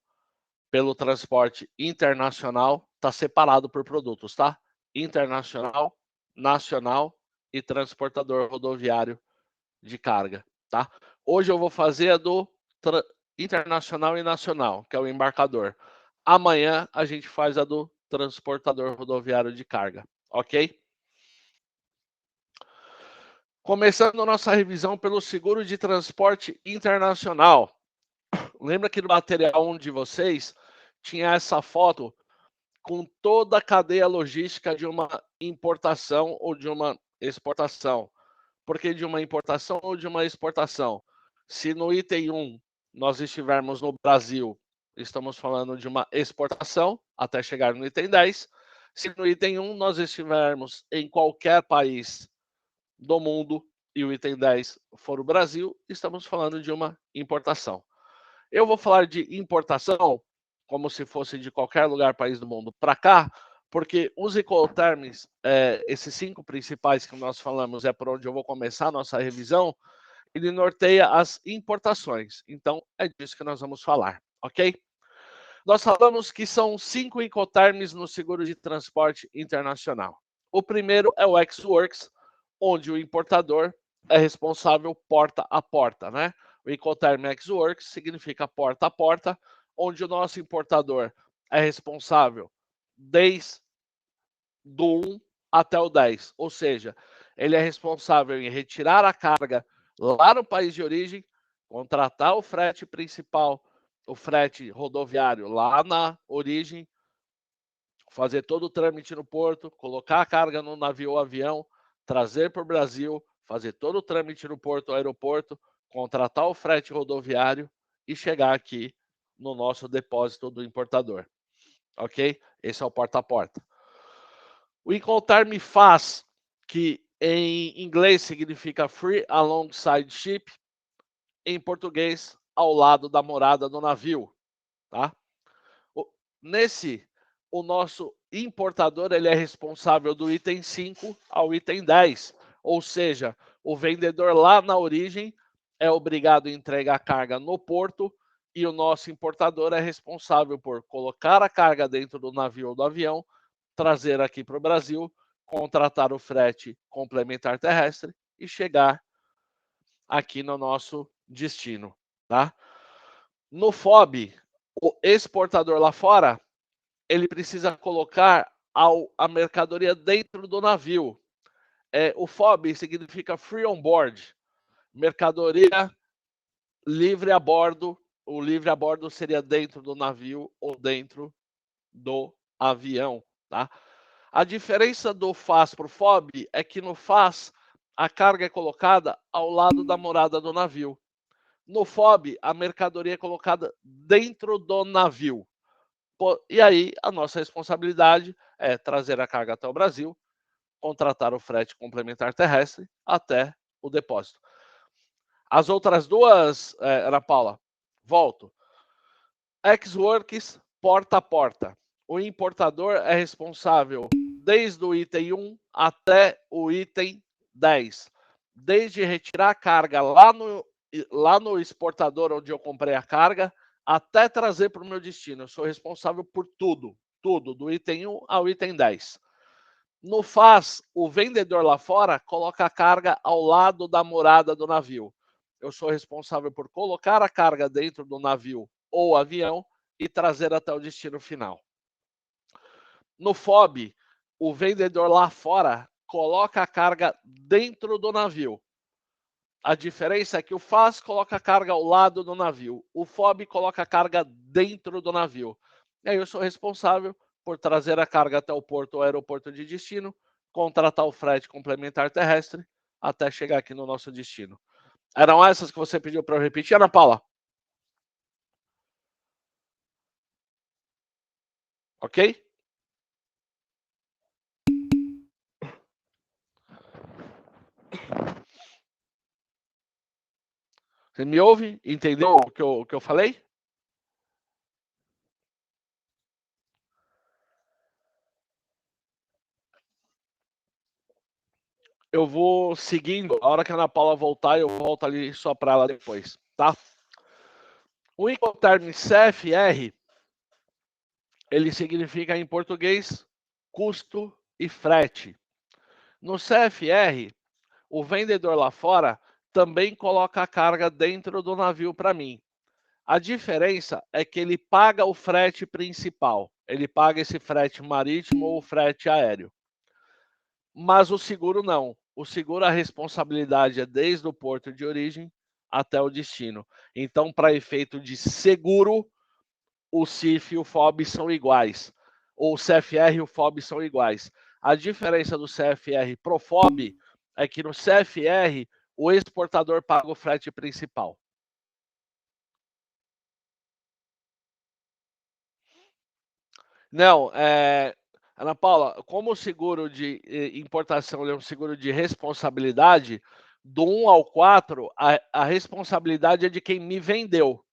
pelo transporte internacional, está separado por produtos, tá? Internacional, nacional e transportador rodoviário de carga, tá? Hoje eu vou fazer a do internacional e nacional, que é o embarcador. Amanhã a gente faz a do transportador rodoviário de carga, ok? Começando a nossa revisão pelo seguro de transporte internacional. Lembra que no material 1 de vocês tinha essa foto com toda a cadeia logística de uma importação ou de uma exportação. Por que de uma importação ou de uma exportação? Se no item 1 nós estivermos no Brasil, estamos falando de uma exportação até chegar no item 10. Se no item 1 nós estivermos em qualquer país do mundo e o item 10 for o Brasil, estamos falando de uma importação. Eu vou falar de importação como se fosse de qualquer lugar, país do mundo, para cá, porque os Incoterms, esses 5 principais que nós falamos, é por onde eu vou começar a nossa revisão, ele norteia as importações. Então, é disso que nós vamos falar, ok? Nós falamos que são 5 Incoterms no seguro de transporte internacional. O primeiro é o Ex-Works, onde o importador é responsável porta a porta, né? O Incoterm Ex-Works significa porta a porta, onde o nosso importador é responsável desde do 1 até o 10, ou seja, ele é responsável em retirar a carga lá no país de origem, contratar o frete principal, o frete rodoviário lá na origem, fazer todo o trâmite no porto, colocar a carga no navio ou avião, trazer para o Brasil, fazer todo o trâmite no porto ou aeroporto, contratar o frete rodoviário e chegar aqui no nosso depósito do importador. Ok? Esse é o porta a porta. O Incoterm faz, que em inglês significa free alongside ship, em português, ao lado da morada do navio. Tá? Nesse, o nosso importador ele é responsável do item 5 ao item 10. Ou seja, o vendedor lá na origem é obrigado a entregar a carga no porto e o nosso importador é responsável por colocar a carga dentro do navio ou do avião, trazer aqui para o Brasil, contratar o frete complementar terrestre e chegar aqui no nosso destino. Tá? No FOB, o exportador lá fora, ele precisa colocar a mercadoria dentro do navio. O FOB significa Free on Board, mercadoria livre a bordo. O livre a bordo seria dentro do navio ou dentro do avião, tá? A diferença do FAS para o FOB é que no FAS a carga é colocada ao lado da morada do navio. No FOB, a mercadoria é colocada dentro do navio. E aí, a nossa responsabilidade é trazer a carga até o Brasil, contratar o frete complementar terrestre até o depósito. As outras duas, Ana Paula, volto. Ex-Works, porta a porta. O importador é responsável desde o item 1 até o item 10. Desde retirar a carga lá no exportador onde eu comprei a carga, até trazer para o meu destino. Eu sou responsável por tudo, do item 1 ao item 10. No FAS, o vendedor lá fora coloca a carga ao lado da morada do navio. Eu sou responsável por colocar a carga dentro do navio ou avião e trazer até o destino final. No FOB, o vendedor lá fora coloca a carga dentro do navio. A diferença é que o FAS coloca a carga ao lado do navio. O FOB coloca a carga dentro do navio. E aí eu sou responsável por trazer a carga até o porto ou aeroporto de destino, contratar o frete complementar terrestre até chegar aqui no nosso destino. Eram essas que você pediu para eu repetir, Ana Paula? Ok? Você me ouve? Entendeu o que eu falei? Eu vou seguindo. A hora que a Ana Paula voltar, eu volto ali só para ela depois, tá? O Incoterm CFR, ele significa em português custo e frete. No CFR, o vendedor lá fora também coloca a carga dentro do navio para mim. A diferença é que ele paga o frete principal. Ele paga esse frete marítimo ou frete aéreo. Mas o seguro não. O seguro, a responsabilidade é desde o porto de origem até o destino. Então, para efeito de seguro, o CIF e o FOB são iguais. Ou o CFR e o FOB são iguais. A diferença do CFR para o FOB é que no CFR o exportador paga o frete principal. Não, Ana Paula, como o seguro de importação é um seguro de responsabilidade, do 1 ao 4, a responsabilidade é de quem me vendeu.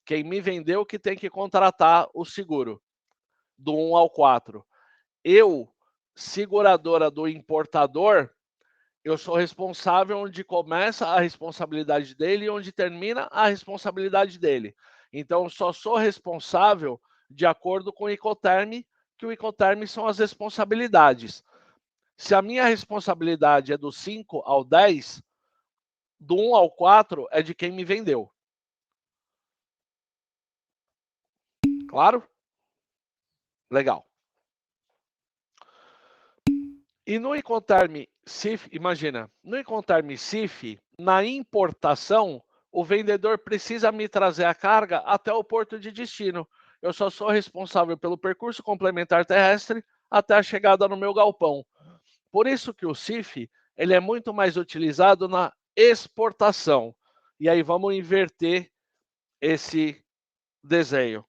Quem me vendeu que tem que contratar o seguro, do 1 ao 4. Eu, seguradora do importador, eu sou responsável onde começa a responsabilidade dele e onde termina a responsabilidade dele. Então, só sou responsável de acordo com o Incoterm, que o Incoterm são as responsabilidades. Se a minha responsabilidade é do 5 ao 10, do 1 ao 4 é de quem me vendeu. Claro? Legal. E no Incoterm CIF, imagina, no Incoterm CIF, na importação, o vendedor precisa me trazer a carga até o porto de destino. Eu só sou responsável pelo percurso complementar terrestre até a chegada no meu galpão. Por isso que o CIF ele é muito mais utilizado na exportação. E aí vamos inverter esse desenho.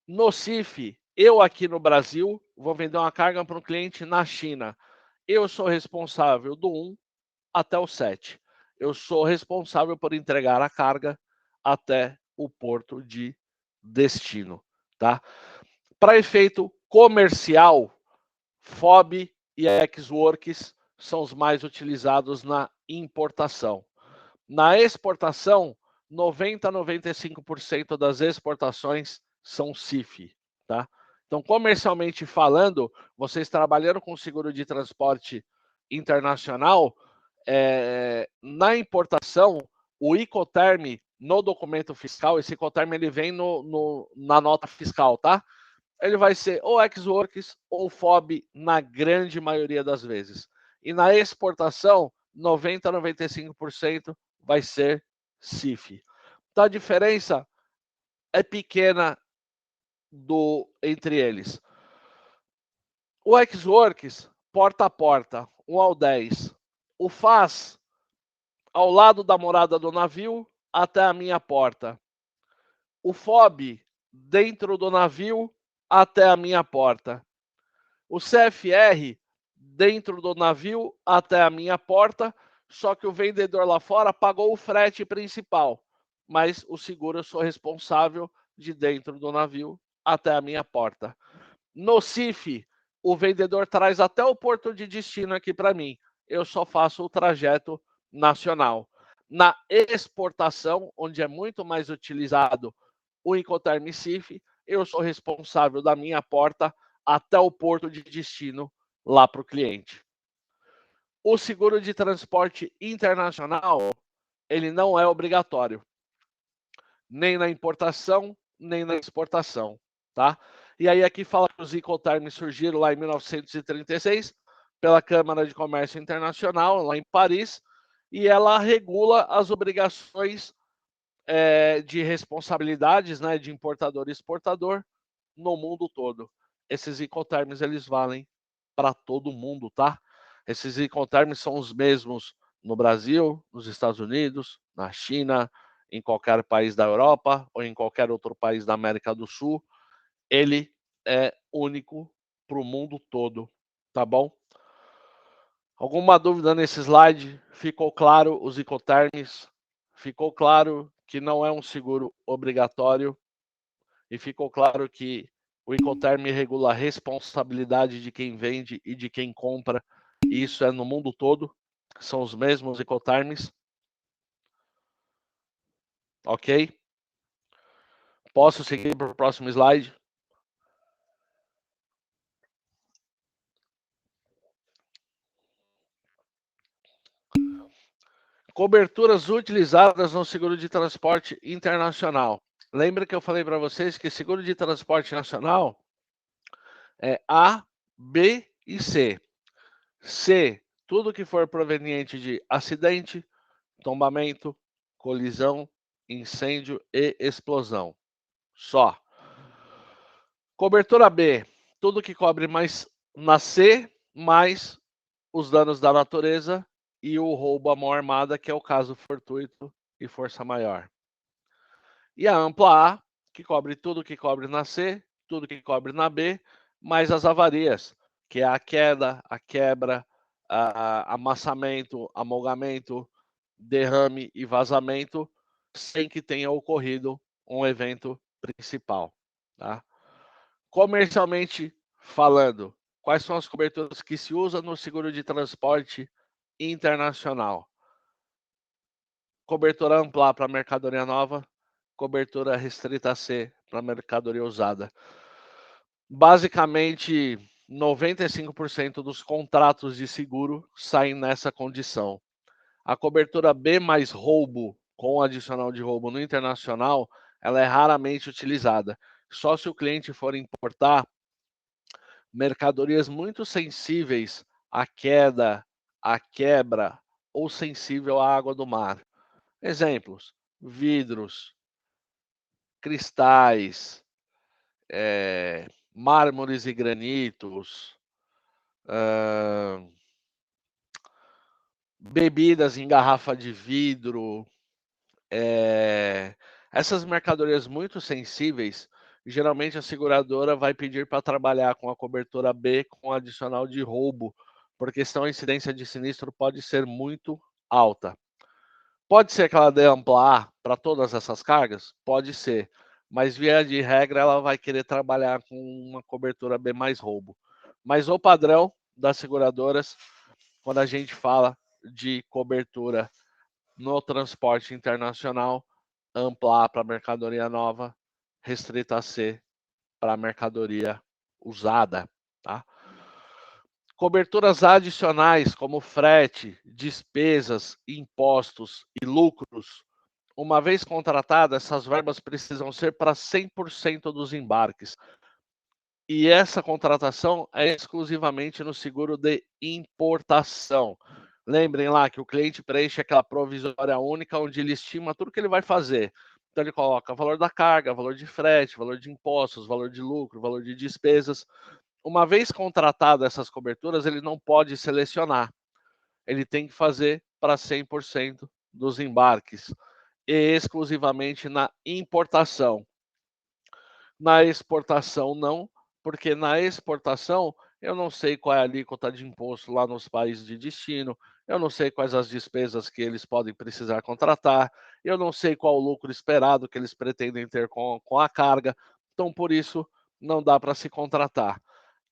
No CIF, eu aqui no Brasil vou vender uma carga para um cliente na China. Eu sou responsável do 1 até o 7. Eu sou responsável por entregar a carga até o porto de destino, tá? Para efeito comercial, FOB e Ex-Works são os mais utilizados na importação. Na exportação, 90 a 95% das exportações são CIF, tá? Então, comercialmente falando, vocês trabalhando com seguro de transporte internacional, na importação, o Incoterm no documento fiscal, esse Incoterm ele vem na nota fiscal, tá? ele vai ser ou ex-works ou FOB na grande maioria das vezes. E na exportação, 90 a 95% vai ser CIF. Então a diferença é pequena entre eles. O ex-works, porta a porta, 1 ao 10. O FAS, ao lado da morada do navio, até a minha porta. O FOB, dentro do navio, até a minha porta. O CFR, dentro do navio, até a minha porta, só que o vendedor lá fora pagou o frete principal, mas o seguro eu sou responsável de dentro do navio até a minha porta. No CIF, o vendedor traz até o porto de destino aqui para mim. Eu só faço o trajeto nacional. Na exportação, onde é muito mais utilizado o Incoterm CIF, eu sou responsável da minha porta até o porto de destino lá para o cliente. O seguro de transporte internacional, ele não é obrigatório, nem na importação, nem na exportação, tá? E aí aqui fala que os Incoterms surgiram lá em 1936 pela Câmara de Comércio Internacional, lá em Paris, e ela regula as obrigações de responsabilidades, né, de importador e exportador no mundo todo. Esses Incoterms, eles valem para todo mundo, tá? Esses Incoterms são os mesmos no Brasil, nos Estados Unidos, na China, em qualquer país da Europa ou em qualquer outro país da América do Sul. Ele é único para o mundo todo, tá bom? Alguma dúvida nesse slide? Ficou claro os Incoterms? Ficou claro que não é um seguro obrigatório? E ficou claro que o Incoterm regula a responsabilidade de quem vende e de quem compra. E isso é no mundo todo. São os mesmos Incoterms. Ok? Posso seguir para o próximo slide? Coberturas utilizadas no seguro de transporte internacional. Lembra que eu falei para vocês que seguro de transporte nacional é A, B e C. C, tudo que for proveniente de acidente, tombamento, colisão, incêndio e explosão. Só. Cobertura B, tudo que cobre mais na C, mais os danos da natureza e o roubo à mão armada, que é o caso fortuito e força maior. E a ampla A, que cobre tudo que cobre na C, tudo que cobre na B, mais as avarias, que é a queda, a quebra, amassamento, amogamento, derrame e vazamento, sem que tenha ocorrido um evento principal. Tá? Comercialmente falando, quais são as coberturas que se usam no seguro de transporte internacional? Cobertura ampla para mercadoria nova, cobertura restrita C para mercadoria usada. Basicamente, 95% dos contratos de seguro saem nessa condição. A cobertura B mais roubo, com adicional de roubo no internacional, ela é raramente utilizada. Só se o cliente for importar mercadorias muito sensíveis à queda, à quebra ou sensível à água do mar. Exemplos: vidros, cristais, mármores e granitos, bebidas em garrafa de vidro. Essas mercadorias muito sensíveis, geralmente a seguradora vai pedir para trabalhar com a cobertura B com adicional de roubo, porque senão a incidência de sinistro pode ser muito alta. Pode ser que ela dê ampla A para todas essas cargas? Pode ser, mas via de regra ela vai querer trabalhar com uma cobertura B mais roubo. Mas o padrão das seguradoras, quando a gente fala de cobertura no transporte internacional, ampla A para mercadoria nova, restrita C para mercadoria usada, tá? Coberturas adicionais, como frete, despesas, impostos e lucros. Uma vez contratada, essas verbas precisam ser para 100% dos embarques. E essa contratação é exclusivamente no seguro de importação. Lembrem lá que o cliente preenche aquela provisória única onde ele estima tudo que ele vai fazer. Então ele coloca valor da carga, valor de frete, valor de impostos, valor de lucro, valor de despesas. Uma vez contratado essas coberturas, ele não pode selecionar. Ele tem que fazer para 100% dos embarques, e exclusivamente na importação. Na exportação, não, porque na exportação eu não sei qual é a alíquota de imposto lá nos países de destino, eu não sei quais as despesas que eles podem precisar contratar, eu não sei qual o lucro esperado que eles pretendem ter com a carga, então por isso não dá para se contratar.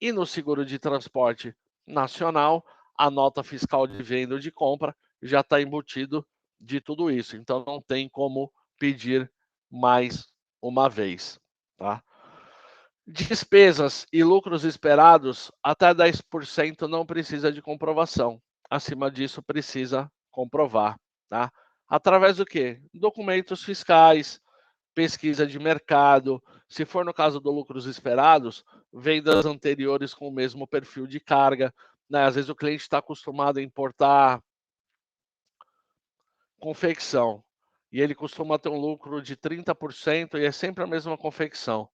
E no seguro de transporte nacional, a nota fiscal de venda ou de compra já está embutido de tudo isso, então não tem como pedir mais uma vez. Tá? Despesas e lucros esperados, até 10% não precisa de comprovação. Acima disso, precisa comprovar. Tá? Através do quê? Documentos fiscais, pesquisa de mercado. Se for no caso do lucros esperados, vendas anteriores com o mesmo perfil de carga. Né? Às vezes o cliente está acostumado a importar confecção e ele costuma ter um lucro de 30% e é sempre a mesma confecção.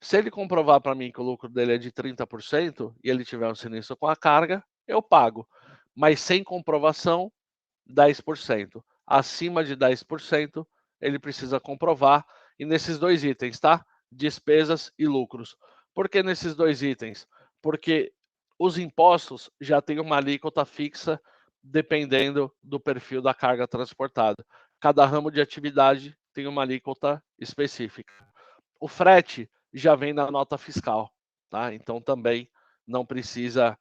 Se ele comprovar para mim que o lucro dele é de 30% e ele tiver um sinistro com a carga, eu pago. Mas sem comprovação, 10%. Acima de 10%, ele precisa comprovar. E nesses dois itens, tá? Despesas e lucros. Por que nesses dois itens? Porque os impostos já têm uma alíquota fixa dependendo do perfil da carga transportada. Cada ramo de atividade tem uma alíquota específica. O frete já vem na nota fiscal, tá? Então também não precisa,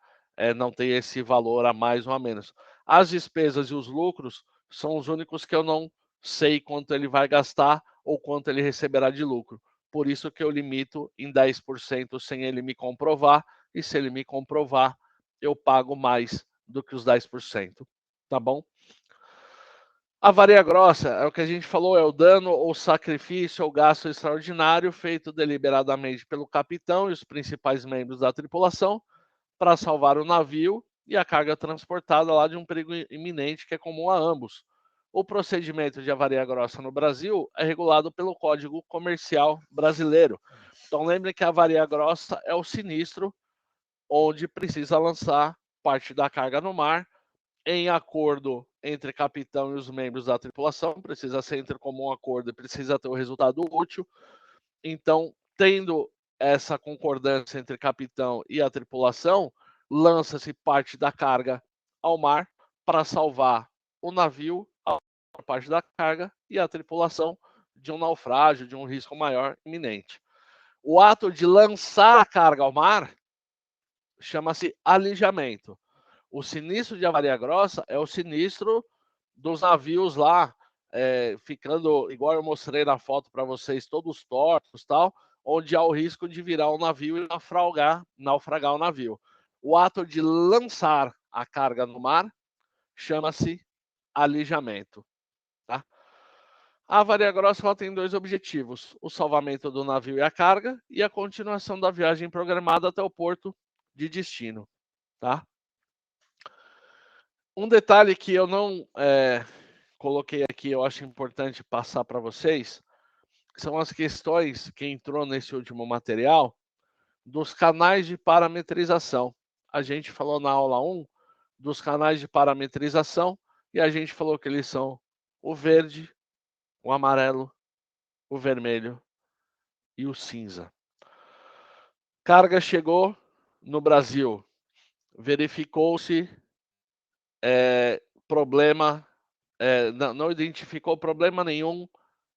não ter esse valor a mais ou a menos. As despesas e os lucros são os únicos que eu não sei quanto ele vai gastar ou quanto ele receberá de lucro. Por isso que eu limito em 10% sem ele me comprovar, e se ele me comprovar, eu pago mais do que os 10%, tá bom? A varia grossa é o que a gente falou, é o dano ou sacrifício ou gasto extraordinário feito deliberadamente pelo capitão e os principais membros da tripulação para salvar o navio e a carga transportada lá de um perigo iminente que é comum a ambos. O procedimento de avaria grossa no Brasil é regulado pelo Código Comercial Brasileiro. Então lembre que a avaria grossa é o sinistro onde precisa lançar parte da carga no mar em acordo entre capitão e os membros da tripulação, precisa ser entre comum acordo e precisa ter o resultado útil. Então, tendo essa concordância entre capitão e a tripulação, lança-se parte da carga ao mar para salvar o navio, a parte da carga e a tripulação de um naufrágio, de um risco maior iminente. O ato de lançar a carga ao mar chama-se alijamento. O sinistro de avaria grossa é o sinistro dos navios lá, ficando, igual eu mostrei na foto para vocês, todos tortos tal, onde há o risco de virar um navio e naufragar o navio. O ato de lançar a carga no mar chama-se alijamento. Tá? A avaria grossa ela tem dois objetivos: o salvamento do navio e a carga e a continuação da viagem programada até o porto de destino. Tá? Um detalhe que eu não coloquei aqui, eu acho importante passar para vocês, são as questões que entrou nesse último material dos canais de parametrização. A gente falou na aula 1 dos canais de parametrização e a gente falou que eles são o verde, o amarelo, o vermelho e o cinza. Carga chegou no Brasil, verificou-se problema, não identificou problema nenhum,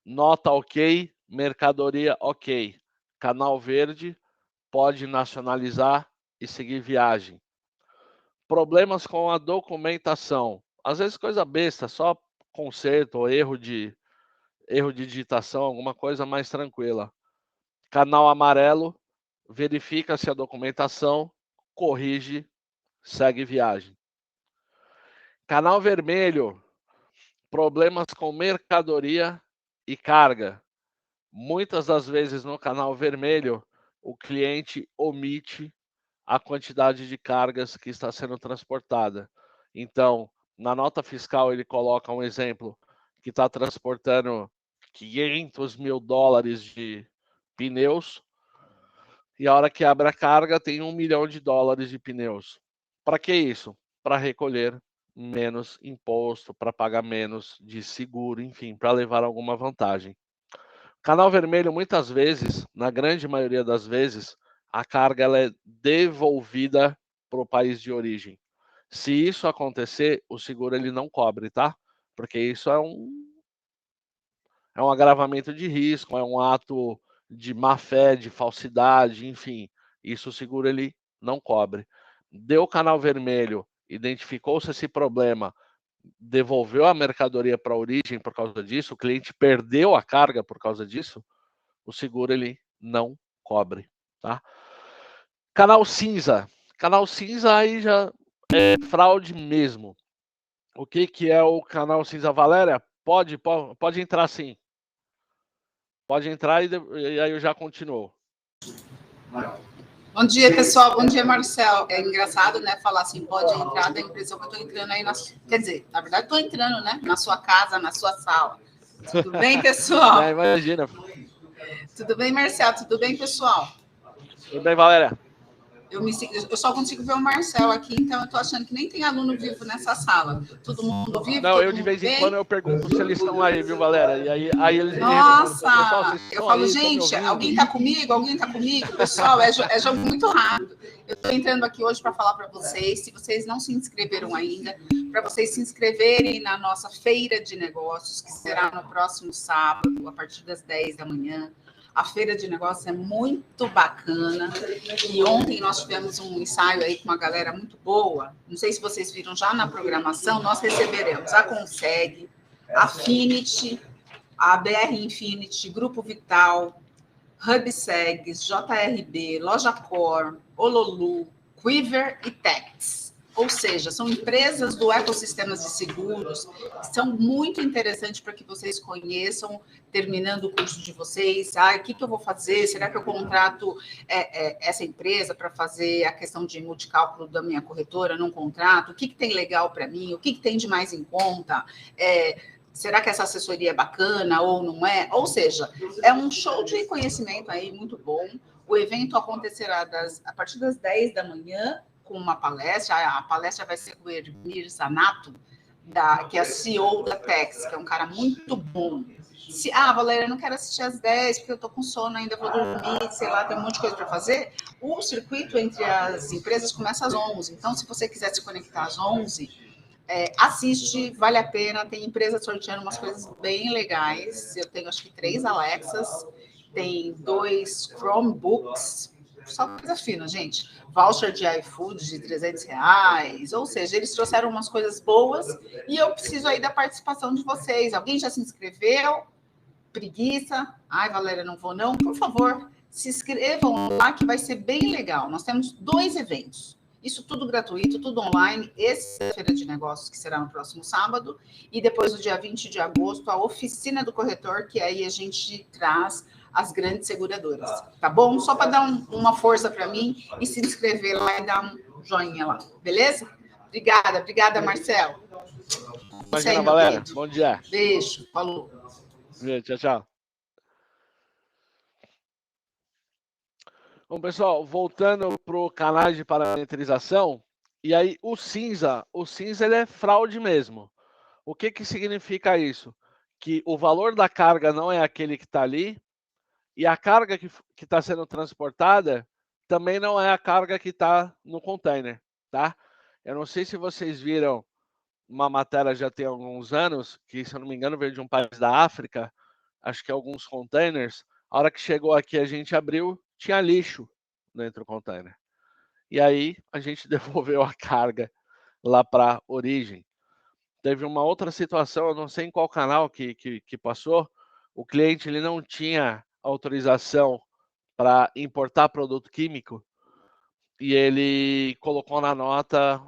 nota ok, mercadoria ok. Canal verde, pode nacionalizar e seguir viagem. Problemas com a documentação. Às vezes coisa besta, só conserto ou erro de digitação, alguma coisa mais tranquila. Canal amarelo, verifica-se a documentação, corrige, segue viagem. Canal vermelho, problemas com mercadoria e carga. Muitas das vezes no canal vermelho, o cliente omite a quantidade de cargas que está sendo transportada. Então, na nota fiscal, ele coloca um exemplo que está transportando 500 mil dólares de pneus, e a hora que abre a carga tem 1 milhão de dólares de pneus. Para que isso? Para recolher menos imposto, para pagar menos de seguro, enfim, para levar alguma vantagem. Canal vermelho, muitas vezes, na grande maioria das vezes, a carga ela é devolvida para o país de origem. Se isso acontecer, o seguro ele não cobre, tá? Porque isso é um agravamento de risco, é um ato de má fé, de falsidade, enfim. Isso o seguro ele não cobre. Deu canal vermelho, identificou-se esse problema, devolveu a mercadoria para a origem por causa disso, o cliente perdeu a carga por causa disso, o seguro ele não cobre, tá? Canal cinza. Canal cinza aí já é fraude mesmo. O que é o canal cinza, Valéria? Pode entrar sim. Pode entrar e aí eu já continuo. Bom dia, pessoal. Bom dia, Marcel. É engraçado, né, falar assim, pode entrar, dá a impressão que eu estou entrando aí quer dizer, na verdade, estou entrando, né, na sua casa, na sua sala. Tudo bem, pessoal? Imagina. Tudo bem, Marcel? Tudo bem, pessoal? Tudo bem, Valéria? Eu só consigo ver o Marcel aqui, então eu estou achando que nem tem aluno vivo nessa sala. Todo mundo vivo? Não, eu de vez em quando eu pergunto se eles estão aí, viu, Valéria? E aí eles me respondem. Pessoal, eu falo, aí, gente, alguém está comigo? Alguém está comigo? Pessoal, é jogo muito rápido. Eu estou entrando aqui hoje para falar para vocês, se vocês não se inscreveram ainda, para vocês se inscreverem na nossa feira de negócios, que será no próximo sábado, a partir das 10 da manhã. A feira de negócios é muito bacana. E ontem nós tivemos um ensaio aí com uma galera muito boa. Não sei se vocês viram já na programação, nós receberemos a Conseg, a Affinity, a BR Infinity, Grupo Vital, HubSegs, JRB, Loja Core, Ololu, Quiver e Tex. Ou seja, são empresas do ecossistema de seguros que são muito interessantes para que vocês conheçam, terminando o curso de vocês. O que eu vou fazer? Será que eu contrato essa empresa para fazer a questão de multicálculo da minha corretora? Não contrato? O que tem legal para mim? O que tem de mais em conta? Será que essa assessoria é bacana ou não é? Ou seja, é um show de conhecimento aí muito bom. O evento acontecerá a partir das 10 da manhã, com uma palestra. A palestra vai ser com o Hermir Zanato, que é CEO da Tex, que é um cara muito bom. Valéria, eu não quero assistir às 10, porque eu tô com sono ainda, vou dormir, sei lá, tem um monte de coisa para fazer. O circuito entre as empresas começa às 11. Então, se você quiser se conectar às 11... assiste, vale a pena. Tem empresa sorteando umas coisas bem legais. Eu tenho acho que 3 Alexas, tem 2 Chromebooks, só coisa fina, gente. Voucher de iFood de R$300, ou seja, eles trouxeram umas coisas boas e eu preciso aí da participação de vocês. Alguém já se inscreveu? Preguiça? Ai, Valéria, não vou não. Por favor, se inscrevam lá que vai ser bem legal. Nós temos 2 eventos. Isso tudo gratuito, tudo online. Essa é a feira de negócios, que será no próximo sábado. E depois, no dia 20 de agosto, a oficina do corretor, que aí a gente traz as grandes seguradoras. Tá bom? Só para dar uma força para mim e se inscrever lá e dar um joinha lá. Beleza? Obrigada, Marcelo. Imagina, Valéria. Bom dia. Beijo. Falou. Tchau, tchau. Bom, pessoal, voltando para o canal de parametrização, e aí o cinza ele é fraude mesmo. O que significa isso? Que o valor da carga não é aquele que está ali, e a carga que está sendo transportada também não é a carga que está no container, tá? Eu não sei se vocês viram uma matéria já tem alguns anos, que, se eu não me engano, veio de um país da África, acho que alguns containers. A hora que chegou aqui, a gente abriu, tinha lixo dentro do container. E aí, a gente devolveu a carga lá para a origem. Teve uma outra situação, eu não sei em qual canal que passou, o cliente ele não tinha autorização para importar produto químico e ele colocou na nota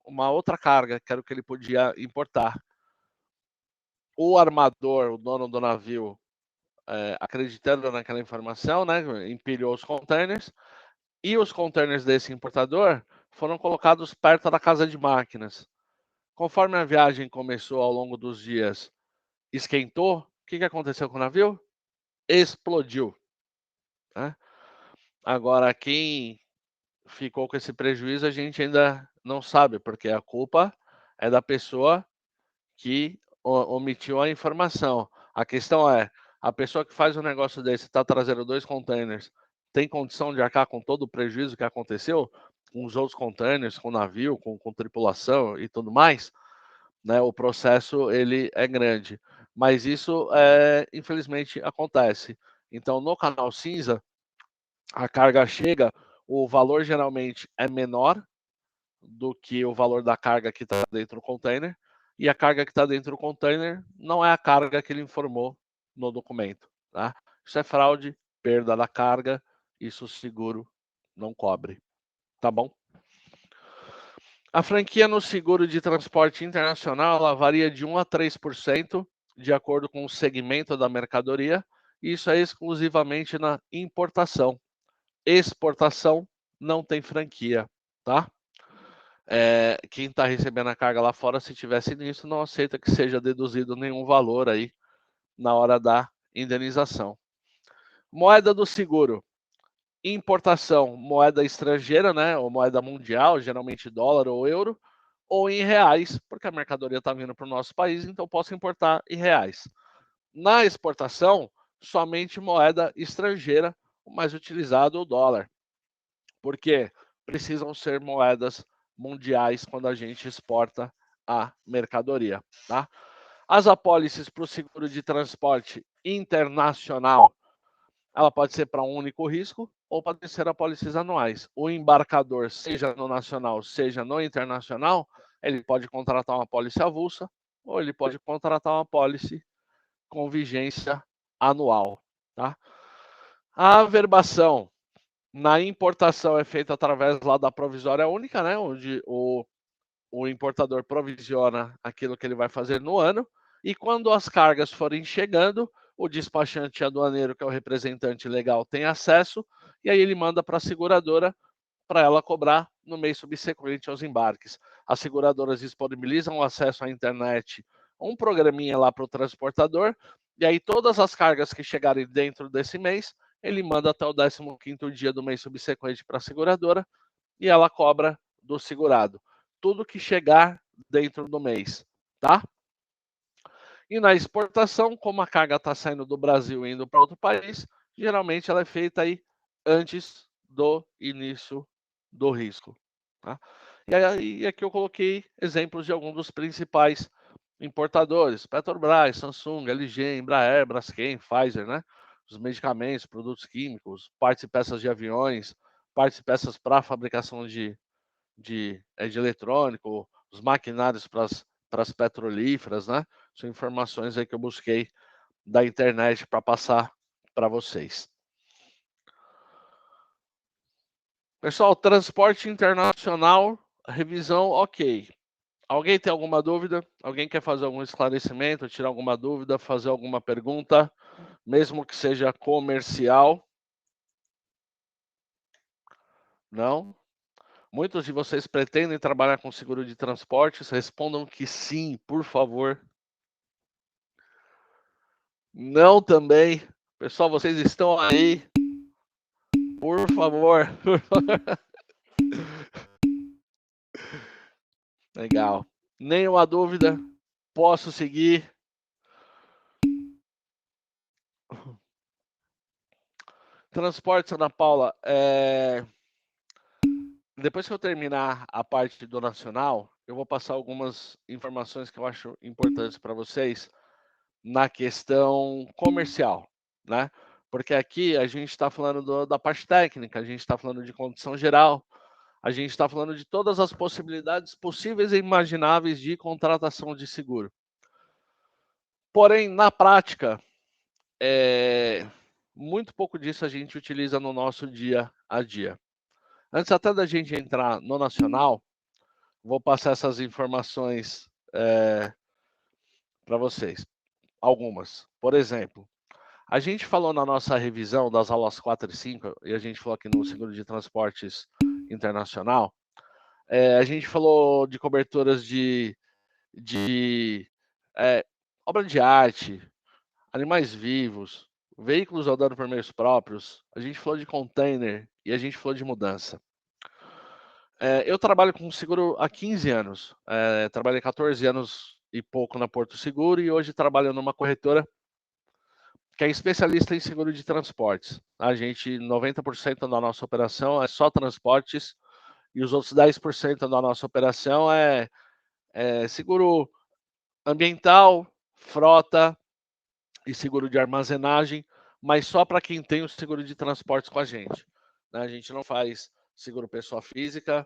uma outra carga, que era o que ele podia importar. O armador, o dono do navio, acreditando naquela informação, né, empilhou os containers, e os containers desse importador foram colocados perto da casa de máquinas. Conforme a viagem começou ao longo dos dias, esquentou, o que aconteceu com o navio? Explodiu. Né? Agora, quem ficou com esse prejuízo, a gente ainda não sabe, porque a culpa é da pessoa que omitiu a informação. A questão é, a pessoa que faz um negócio desse, está trazendo 2 containers, tem condição de arcar com todo o prejuízo que aconteceu? Com os outros containers, com o navio, com tripulação e tudo mais? Né? O processo, ele é grande. Mas isso, infelizmente, acontece. Então, no canal cinza, a carga chega, o valor geralmente é menor do que o valor da carga que está dentro do container, e a carga que está dentro do container não é a carga que ele informou no documento. Tá? Isso é fraude, perda da carga, isso o seguro não cobre. Tá bom? A franquia no seguro de transporte internacional ela varia de 1 a 3% de acordo com o segmento da mercadoria, e isso é exclusivamente na importação. Exportação não tem franquia, tá? Quem está recebendo a carga lá fora, se tivesse nisso, não aceita que seja deduzido nenhum valor aí na hora da indenização. Moeda do seguro. Importação, moeda estrangeira, né, ou moeda mundial, geralmente dólar ou euro, ou em reais, porque a mercadoria está vindo para o nosso país, então posso importar em reais. Na exportação, somente moeda estrangeira, o mais utilizado é o dólar. Por quê? Precisam ser moedas mundiais quando a gente exporta a mercadoria. Tá? As apólices para o seguro de transporte internacional, ela pode ser para um único risco ou pode ser apólices anuais. O embarcador, seja no nacional, seja no internacional, ele pode contratar uma apólice avulsa ou ele pode contratar uma apólice com vigência anual. Tá? A averbação na importação é feita através lá da provisória única, né, onde o importador provisiona aquilo que ele vai fazer no ano, e quando as cargas forem chegando, o despachante aduaneiro, que é o representante legal, tem acesso, e aí ele manda para a seguradora para ela cobrar no mês subsequente aos embarques. As seguradoras disponibilizam o acesso à internet, um programinha lá para o transportador, e aí todas as cargas que chegarem dentro desse mês, ele manda até o 15º dia do mês subsequente para a seguradora, e ela cobra do segurado. Tudo que chegar dentro do mês, tá? E na exportação, como a carga está saindo do Brasil e indo para outro país, geralmente ela é feita aí antes do início do risco. Tá? E aí aqui eu coloquei exemplos de alguns dos principais importadores: Petrobras, Samsung, LG, Embraer, Braskem, Pfizer, né? Os medicamentos, produtos químicos, partes e peças de aviões, partes e peças para a fabricação de eletrônico, os maquinários para as petrolíferas, né? São informações aí que eu busquei da internet para passar para vocês. Pessoal, transporte internacional, revisão, ok. Alguém tem alguma dúvida? Alguém quer fazer algum esclarecimento, tirar alguma dúvida, fazer alguma pergunta, mesmo que seja comercial? Não? Muitos de vocês pretendem trabalhar com seguro de transportes? Respondam que sim, por favor. Não também. Pessoal, vocês estão aí? Por favor. Legal. Nenhuma dúvida? Posso seguir? Transportes, Ana Paula. Depois que eu terminar a parte do nacional, eu vou passar algumas informações que eu acho importantes para vocês na questão comercial, né? Porque aqui a gente está falando da parte técnica, a gente está falando de condição geral, a gente está falando de todas as possibilidades possíveis e imagináveis de contratação de seguro. Porém, na prática, muito pouco disso a gente utiliza no nosso dia a dia. Antes até da gente entrar no nacional, vou passar essas informações para vocês. Algumas. Por exemplo, A gente falou na nossa revisão das aulas 4 e 5, e a gente falou aqui no seguro de transportes internacional, a gente falou de coberturas de obra de arte, animais vivos, veículos rodando por meios próprios, a gente falou de container e a gente falou de mudança. Eu trabalho com seguro há 15 anos, trabalhei 14 anos e pouco na Porto Seguro e hoje trabalho numa corretora que é especialista em seguro de transportes. A gente, 90% da nossa operação é só transportes e os outros 10% da nossa operação é seguro ambiental, frota e seguro de armazenagem, mas só para quem tem o seguro de transportes com a gente. Né? A gente não faz seguro pessoa física,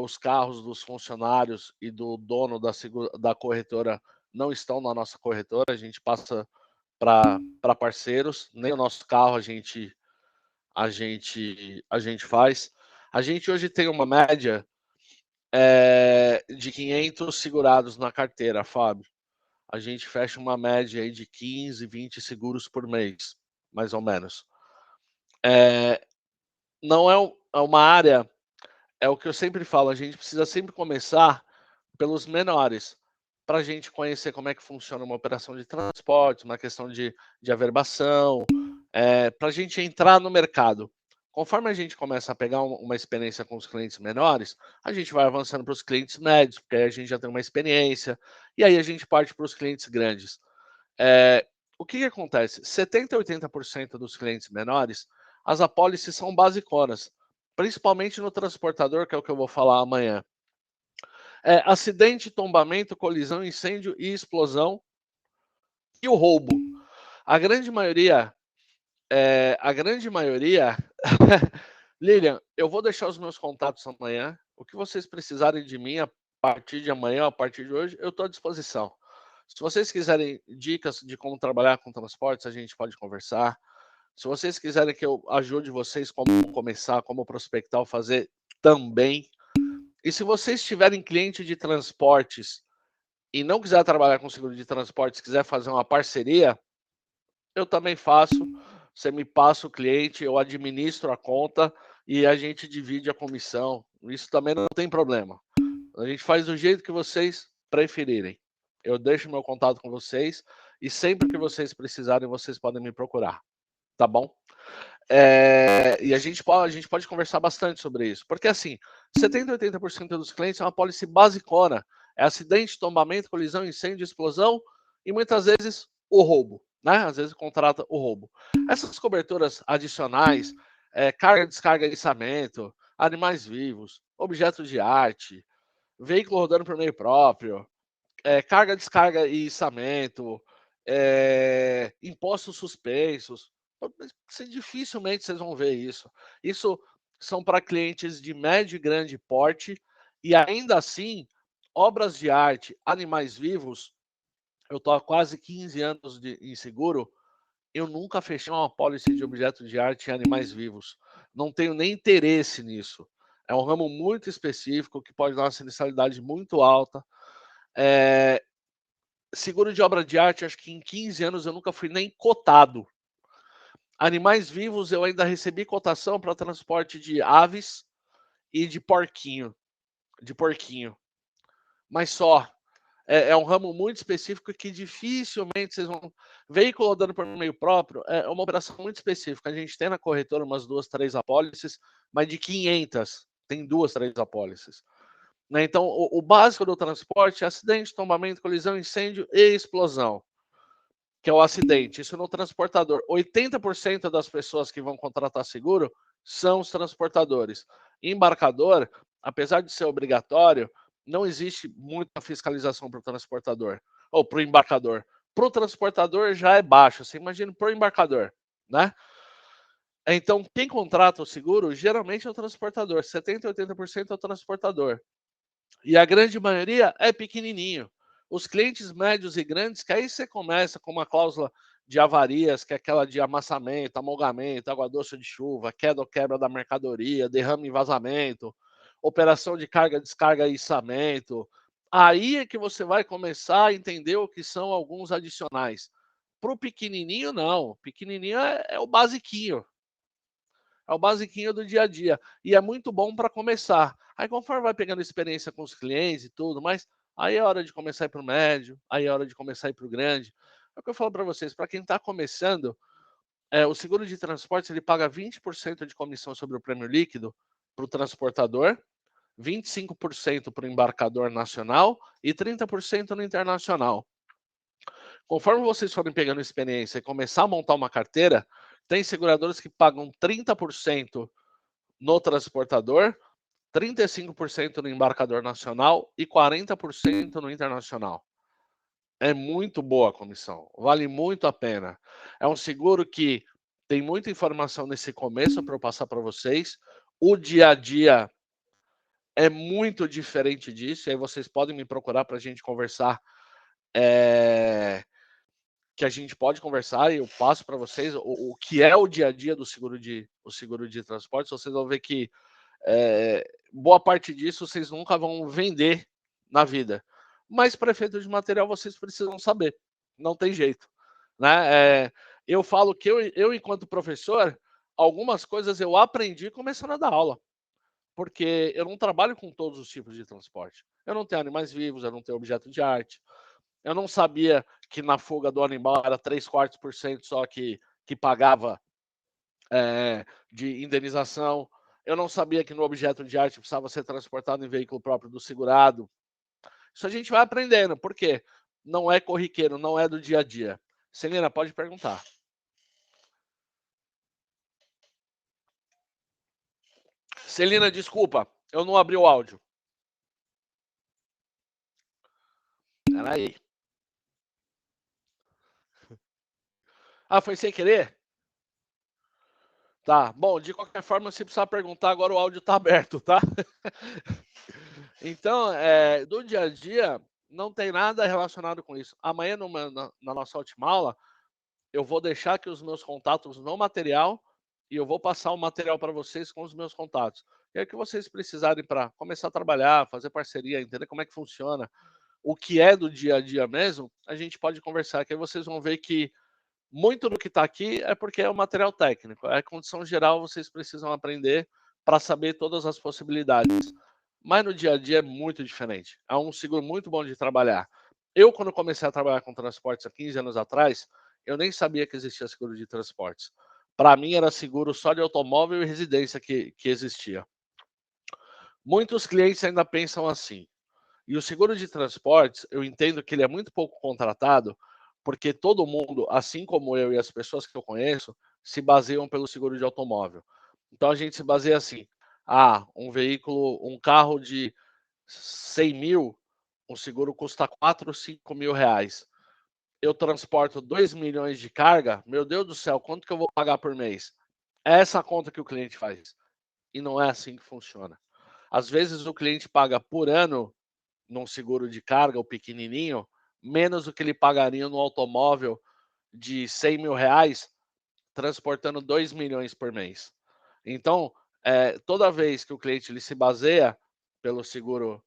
os carros dos funcionários e do dono da corretora não estão na nossa corretora, a gente passa para parceiros, nem o nosso carro a gente faz. A gente hoje tem uma média de 500 segurados na carteira, Fábio. A gente fecha uma média aí de 15, 20 seguros por mês, mais ou menos. Não é uma área, é o que eu sempre falo, a gente precisa sempre começar pelos menores, para a gente conhecer como é que funciona uma operação de transporte, uma questão de averbação, para a gente entrar no mercado. Conforme a gente começa a pegar uma experiência com os clientes menores, a gente vai avançando para os clientes médios, porque aí a gente já tem uma experiência, e aí a gente parte para os clientes grandes. O que acontece? 70% a 80% dos clientes menores, as apólices são basiconas, principalmente no transportador, que é o que eu vou falar amanhã. Acidente, tombamento, colisão, incêndio e explosão e o roubo. A grande maioria, Lilian, eu vou deixar os meus contatos amanhã. O que vocês precisarem de mim a partir de amanhã, a partir de hoje, eu estou à disposição. Se vocês quiserem dicas de como trabalhar com transportes, a gente pode conversar. Se vocês quiserem que eu ajude vocês como começar, como prospectar ou fazer, também. E se vocês tiverem cliente de transportes e não quiser trabalhar com seguro de transportes, quiser fazer uma parceria, eu também faço. Você me passa o cliente, eu administro a conta e a gente divide a comissão. Isso também não tem problema. A gente faz do jeito que vocês preferirem. Eu deixo meu contato com vocês e sempre que vocês precisarem, vocês podem me procurar. Tá bom? E a gente pode conversar bastante sobre isso. Porque, assim, 70% a 80% dos clientes é uma pólice basicona. É acidente, tombamento, colisão, incêndio, explosão e muitas vezes o roubo. Né? Às vezes contrata o roubo. Essas coberturas adicionais, carga, descarga e içamento, animais vivos, objetos de arte, veículo rodando por meio próprio, carga, descarga e içamento, impostos suspensos. Dificilmente vocês vão ver isso. Isso são para clientes de médio e grande porte, e ainda assim, obras de arte, animais vivos, eu estou há quase 15 anos em seguro, eu nunca fechei uma apólice de objetos de arte e animais vivos. Não tenho nem interesse nisso. É um ramo muito específico que pode dar uma sinistralidade muito alta. Seguro de obra de arte, acho que em 15 anos eu nunca fui nem cotado. Animais vivos, eu ainda recebi cotação para transporte de aves e de porquinho. Mas só. É um ramo muito específico que dificilmente vocês vão... Veículo rodando por meio próprio é uma operação muito específica. A gente tem na corretora umas 2, 3 apólices, mas de 500 tem 2, 3 apólices. Né? Então, o básico do transporte é acidente, tombamento, colisão, incêndio e explosão, que é o acidente. Isso no transportador. 80% das pessoas que vão contratar seguro são os transportadores. Embarcador, apesar de ser obrigatório, não existe muita fiscalização para o transportador ou para o embarcador. Para o transportador já é baixo. Você imagina para o embarcador, né? Então, quem contrata o seguro geralmente é o transportador. 70% a 80% é o transportador. E a grande maioria é pequenininho. Os clientes médios e grandes, que aí você começa com uma cláusula de avarias, que é aquela de amassamento, amolgamento, água doce de chuva, queda ou quebra da mercadoria, derrame e vazamento, operação de carga, descarga e içamento. Aí é que você vai começar a entender o que são alguns adicionais. Para o pequenininho, não. Pequenininho é o basiquinho. É o basiquinho do dia a dia. E é muito bom para começar. Aí, conforme vai pegando experiência com os clientes e tudo, mas aí é hora de começar a ir para o médio, aí é hora de começar a ir para o grande. É o que eu falo para vocês, para quem está começando, o seguro de transportes ele paga 20% de comissão sobre o prêmio líquido para o transportador, 25% para o embarcador nacional e 30% no internacional. Conforme vocês forem pegando experiência e começar a montar uma carteira, tem seguradoras que pagam 30% no transportador, 35% no embarcador nacional e 40% no internacional. É muito boa a comissão, vale muito a pena. É um seguro que tem muita informação nesse começo para eu passar para vocês. O dia a dia é muito diferente disso, e aí vocês podem me procurar para a gente conversar, que a gente pode conversar e eu passo para vocês o que é o dia a dia do seguro de transportes. Vocês vão ver que boa parte disso vocês nunca vão vender na vida. Mas para efeito de material vocês precisam saber, não tem jeito. Né? Eu falo que eu, enquanto professor, algumas coisas eu aprendi começando a dar aula. Porque eu não trabalho com todos os tipos de transporte. Eu não tenho animais vivos, eu não tenho objeto de arte. Eu não sabia que na fuga do animal era 3/4% só que pagava de indenização. Eu não sabia que no objeto de arte precisava ser transportado em veículo próprio do segurado. Isso a gente vai aprendendo, por quê? Não é corriqueiro, não é do dia a dia. Celina, pode perguntar. Celina, desculpa, eu não abri o áudio. Peraí. Ah, foi sem querer? Tá, bom, de qualquer forma, se precisar perguntar, agora o áudio tá aberto, tá? Então, do dia a dia, não tem nada relacionado com isso. Amanhã, na nossa última aula, eu vou deixar aqui os meus contatos no material e eu vou passar o material para vocês com os meus contatos. E aí, o que vocês precisarem para começar a trabalhar, fazer parceria, entender como é que funciona, o que é do dia a dia mesmo, a gente pode conversar, que aí vocês vão ver que muito do que está aqui é porque é o material técnico. É a condição geral, vocês precisam aprender para saber todas as possibilidades. Mas no dia a dia é muito diferente. É um seguro muito bom de trabalhar. Eu, quando comecei a trabalhar com transportes há 15 anos atrás, eu nem sabia que existia seguro de transportes. Para mim, era seguro só de automóvel e residência que existia. Muitos clientes ainda pensam assim. E o seguro de transportes, eu entendo que ele é muito pouco contratado, porque todo mundo, assim como eu e as pessoas que eu conheço, se baseiam pelo seguro de automóvel. Então a gente se baseia assim: um veículo, um carro de 100 mil, o seguro custa 4, 5 mil reais. Eu transporto 2 milhões de carga, meu Deus do céu, quanto que eu vou pagar por mês? É essa a conta que o cliente faz. E não é assim que funciona. Às vezes o cliente paga por ano num seguro de carga, o pequenininho, menos do que ele pagaria no automóvel de 100 mil reais, transportando 2 milhões por mês. Então, toda vez que o cliente ele se baseia pelo seguro,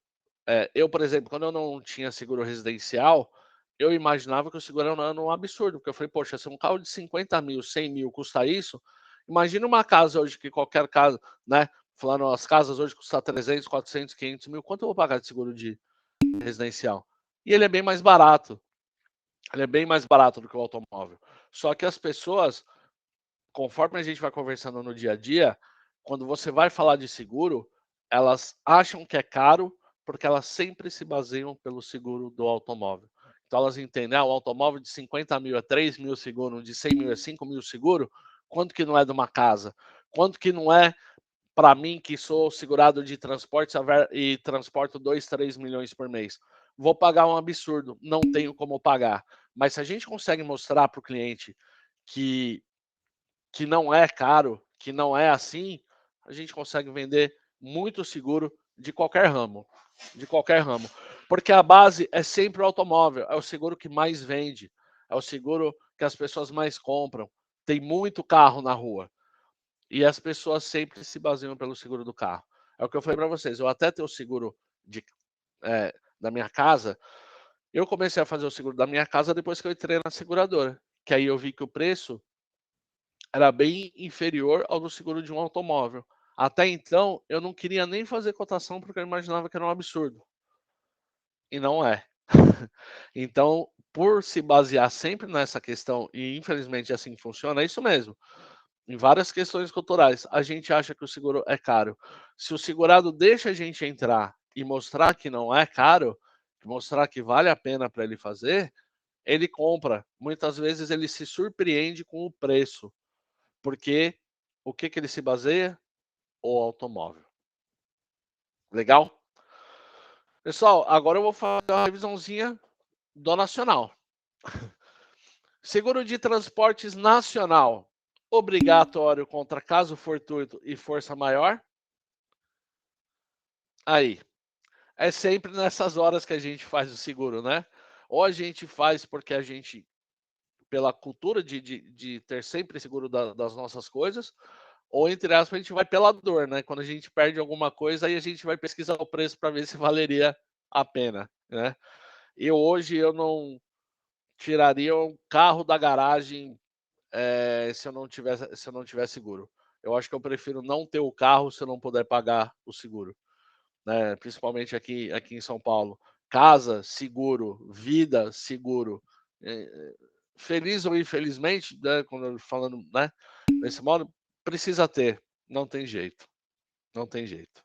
eu, por exemplo, quando eu não tinha seguro residencial, eu imaginava que o seguro era um absurdo, porque eu falei, poxa, se um carro de 50 mil, 100 mil custa isso, imagina uma casa hoje que qualquer casa, né? Falando, as casas hoje custam 300, 400, 500 mil, quanto eu vou pagar de seguro de residencial? E ele é bem mais barato. Ele é bem mais barato do que o automóvel. Só que as pessoas, conforme a gente vai conversando no dia a dia, quando você vai falar de seguro, elas acham que é caro porque elas sempre se baseiam pelo seguro do automóvel. Então elas entendem, o automóvel de 50 mil é 3 mil seguro, de 100 mil é 5 mil seguro, quanto que não é de uma casa? Quanto que não é para mim, que sou segurado de transporte e transporto 2, 3 milhões por mês? Vou pagar um absurdo, não tenho como pagar. Mas se a gente consegue mostrar para o cliente que não é caro, que não é assim, a gente consegue vender muito seguro de qualquer ramo. De qualquer ramo. Porque a base é sempre o automóvel, é o seguro que mais vende, é o seguro que as pessoas mais compram. Tem muito carro na rua. E as pessoas sempre se baseiam pelo seguro do carro. É o que eu falei para vocês. Eu até tenho o seguro da minha casa. Eu comecei a fazer o seguro da minha casa depois que eu entrei na seguradora. que aí eu vi que o preço era bem inferior ao do seguro de um automóvel. Até então, eu não queria nem fazer cotação porque eu imaginava que era um absurdo. E não é. Então, por se basear sempre nessa questão, e infelizmente assim funciona, é isso mesmo. Em várias questões culturais, a gente acha que o seguro é caro. Se o segurado deixa a gente entrar e mostrar que não é caro, mostrar que vale a pena para ele fazer, ele compra. Muitas vezes ele se surpreende com o preço, porque o que ele se baseia? O automóvel. Legal? Pessoal, agora eu vou fazer uma revisãozinha do nacional. Seguro de transportes nacional, obrigatório contra caso fortuito e força maior. Aí, é sempre nessas horas que a gente faz o seguro, né? Ou a gente faz porque a gente, pela cultura de ter sempre seguro das nossas coisas, ou entre aspas, a gente vai pela dor, né? Quando a gente perde alguma coisa, aí a gente vai pesquisar o preço para ver se valeria a pena, né? E hoje eu não tiraria um carro da garagem se eu não tiver seguro. Eu acho que eu prefiro não ter o carro se eu não puder pagar o seguro, né? Principalmente aqui em São Paulo. Casa, seguro. Vida, seguro. Feliz ou infelizmente, né, quando eu falando, né, nesse modo, precisa ter. Não tem jeito. Não tem jeito.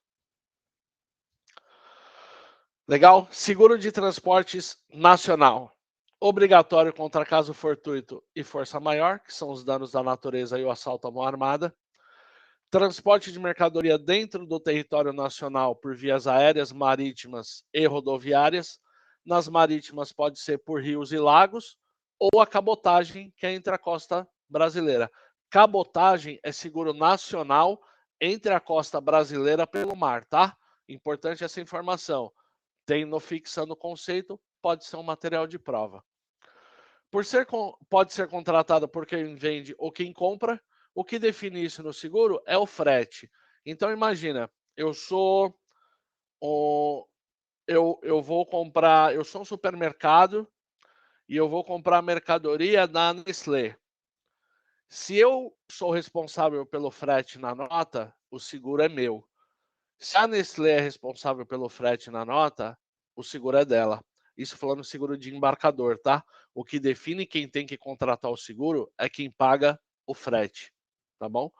Legal? Seguro de transportes nacional. Obrigatório contra caso fortuito e força maior, que são os danos da natureza e o assalto à mão armada. Transporte de mercadoria dentro do território nacional por vias aéreas, marítimas e rodoviárias. Nas marítimas pode ser por rios e lagos, ou a cabotagem, que é entre a costa brasileira. Cabotagem é seguro nacional entre a costa brasileira pelo mar, tá? Importante essa informação. Tem no Fixando o Conceito, pode ser um material de prova. Pode ser contratada por quem vende ou quem compra. O que define isso no seguro é o frete. Então imagina, eu sou eu vou comprar, eu sou um supermercado e eu vou comprar mercadoria da Nestlé. Se eu sou responsável pelo frete na nota, o seguro é meu. Se a Nestlé é responsável pelo frete na nota, o seguro é dela. Isso falando seguro de embarcador, tá? O que define quem tem que contratar o seguro é quem paga o frete, tá bom?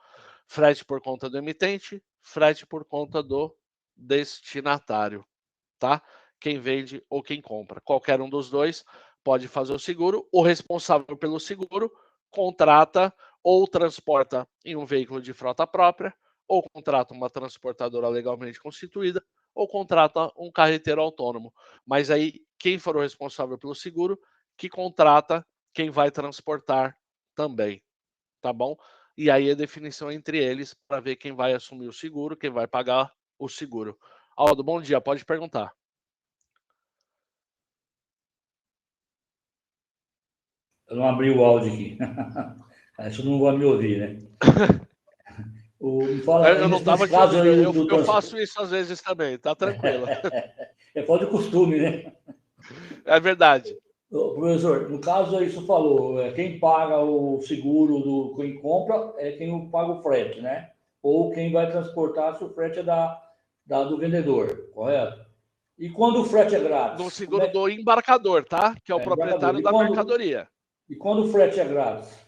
Frete por conta do emitente, frete por conta do destinatário, tá? Quem vende ou quem compra. Qualquer um dos dois pode fazer o seguro. O responsável pelo seguro contrata ou transporta em um veículo de frota própria, ou contrata uma transportadora legalmente constituída, ou contrata um carreteiro autônomo. Mas aí, quem for o responsável pelo seguro, que contrata quem vai transportar também, tá bom? E aí a definição entre eles para ver quem vai assumir o seguro, quem vai pagar o seguro. Aldo, bom dia, pode perguntar. Eu não abri o áudio aqui. Acho que não vou me ouvir, né? Me fala, Eu não estava te caso ouvindo, aí eu faço isso às vezes também, tá tranquilo. É falta de costume, né? É verdade. Professor, no caso aí você falou, quem paga o seguro do quem compra é quem paga o frete, né? Ou quem vai transportar se o frete é do vendedor, correto? E quando o frete é grátis? No seguro do embarcador, tá? Que é o proprietário da mercadoria. E quando o frete é grátis?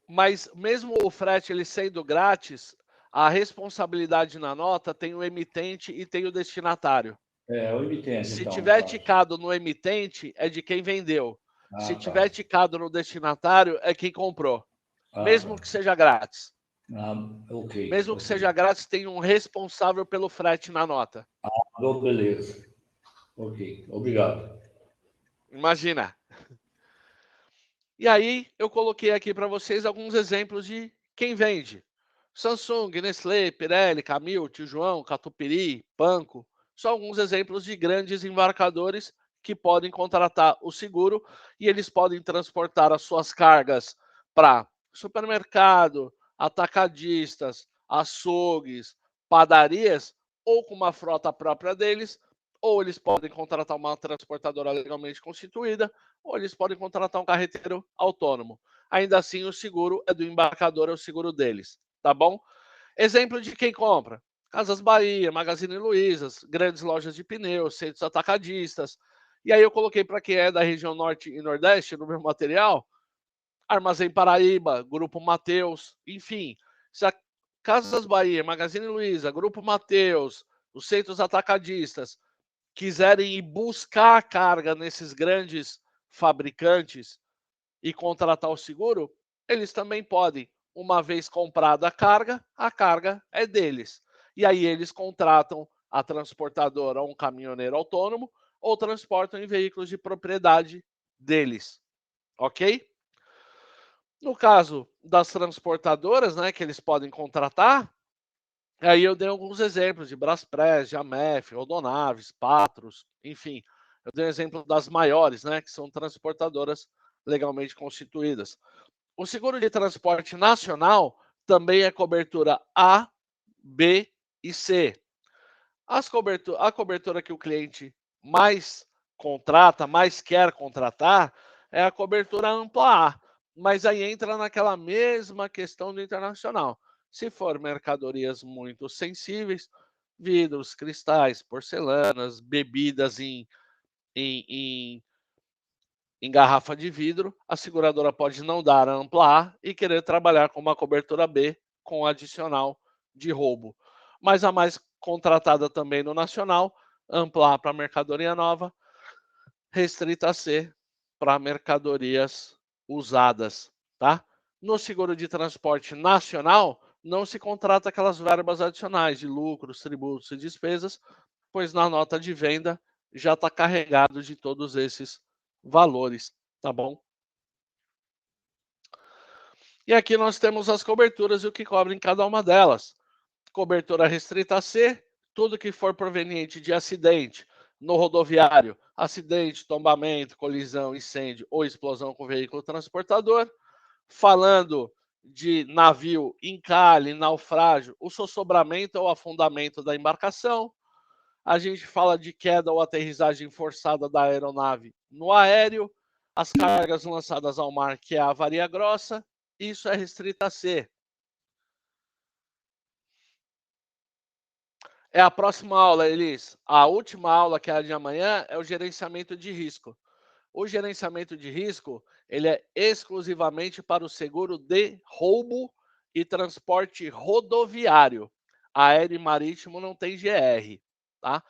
Mas mesmo o frete ele sendo grátis, a responsabilidade na nota tem o emitente e tem o destinatário. O emitente, Se então. tiver ticado no emitente, é de quem vendeu. Se tiver ticado no destinatário, é quem comprou. Mesmo que seja grátis. Ok. Mesmo que seja grátis, tem um responsável pelo frete na nota. Beleza. Ok, obrigado. Imagina. E aí, eu coloquei aqui para vocês alguns exemplos de quem vende. Samsung, Nestlé, Pirelli, Camil, Tio João, Catupiry, Panko. São alguns exemplos de grandes embarcadores que podem contratar o seguro e eles podem transportar as suas cargas para supermercado, atacadistas, açougues, padarias ou com uma frota própria deles ou eles podem contratar uma transportadora legalmente constituída, ou eles podem contratar um carreteiro autônomo. Ainda assim, o seguro é do embarcador, é o seguro deles, tá bom? Exemplo de quem compra: Casas Bahia, Magazine Luizas, grandes lojas de pneus, centros atacadistas. E aí eu coloquei para quem é da região Norte e Nordeste no meu material, Armazém Paraíba, Grupo Mateus, enfim. Se a Casas Bahia, Magazine Luiza, Grupo Mateus, os centros atacadistas quiserem ir buscar a carga nesses grandes fabricantes e contratar o seguro, eles também podem. Uma vez comprada a carga é deles. E aí eles contratam a transportadora ou um caminhoneiro autônomo ou transportam em veículos de propriedade deles. Ok? No caso das transportadoras, né, que eles podem contratar, aí eu dei alguns exemplos de Braspress, Jamef, Rodonaves, Patros, enfim. Eu dei um exemplo das maiores, né, que são transportadoras legalmente constituídas. O seguro de transporte nacional também é cobertura A, B e C. A cobertura que o cliente mais contrata, mais quer contratar, é a cobertura ampla A. Mas aí entra naquela mesma questão do internacional. Se for mercadorias muito sensíveis, vidros, cristais, porcelanas, bebidas em garrafa de vidro, a seguradora pode não dar a ampla A e querer trabalhar com uma cobertura B com adicional de roubo. Mas a mais contratada também no nacional, ampla A para mercadoria nova, restrita a C para mercadorias usadas, tá? No seguro de transporte nacional, não se contrata aquelas verbas adicionais de lucros, tributos e despesas, pois na nota de venda já está carregado de todos esses valores, tá bom? E aqui nós temos as coberturas e o que cobre em cada uma delas. Cobertura restrita a C, tudo que for proveniente de acidente no rodoviário, acidente, tombamento, colisão, incêndio ou explosão com veículo transportador. Falando de navio, encalhe, naufrágio, o sossobramento ou afundamento da embarcação. A gente fala de queda ou aterrissagem forçada da aeronave no aéreo, as cargas lançadas ao mar, que é a avaria grossa, isso é restrita a C. É a próxima aula, Elis. A última aula, que é a de amanhã, é o gerenciamento de risco. O gerenciamento de risco, ele é exclusivamente para o seguro de roubo e transporte rodoviário. Aéreo e marítimo não tem GR, tá?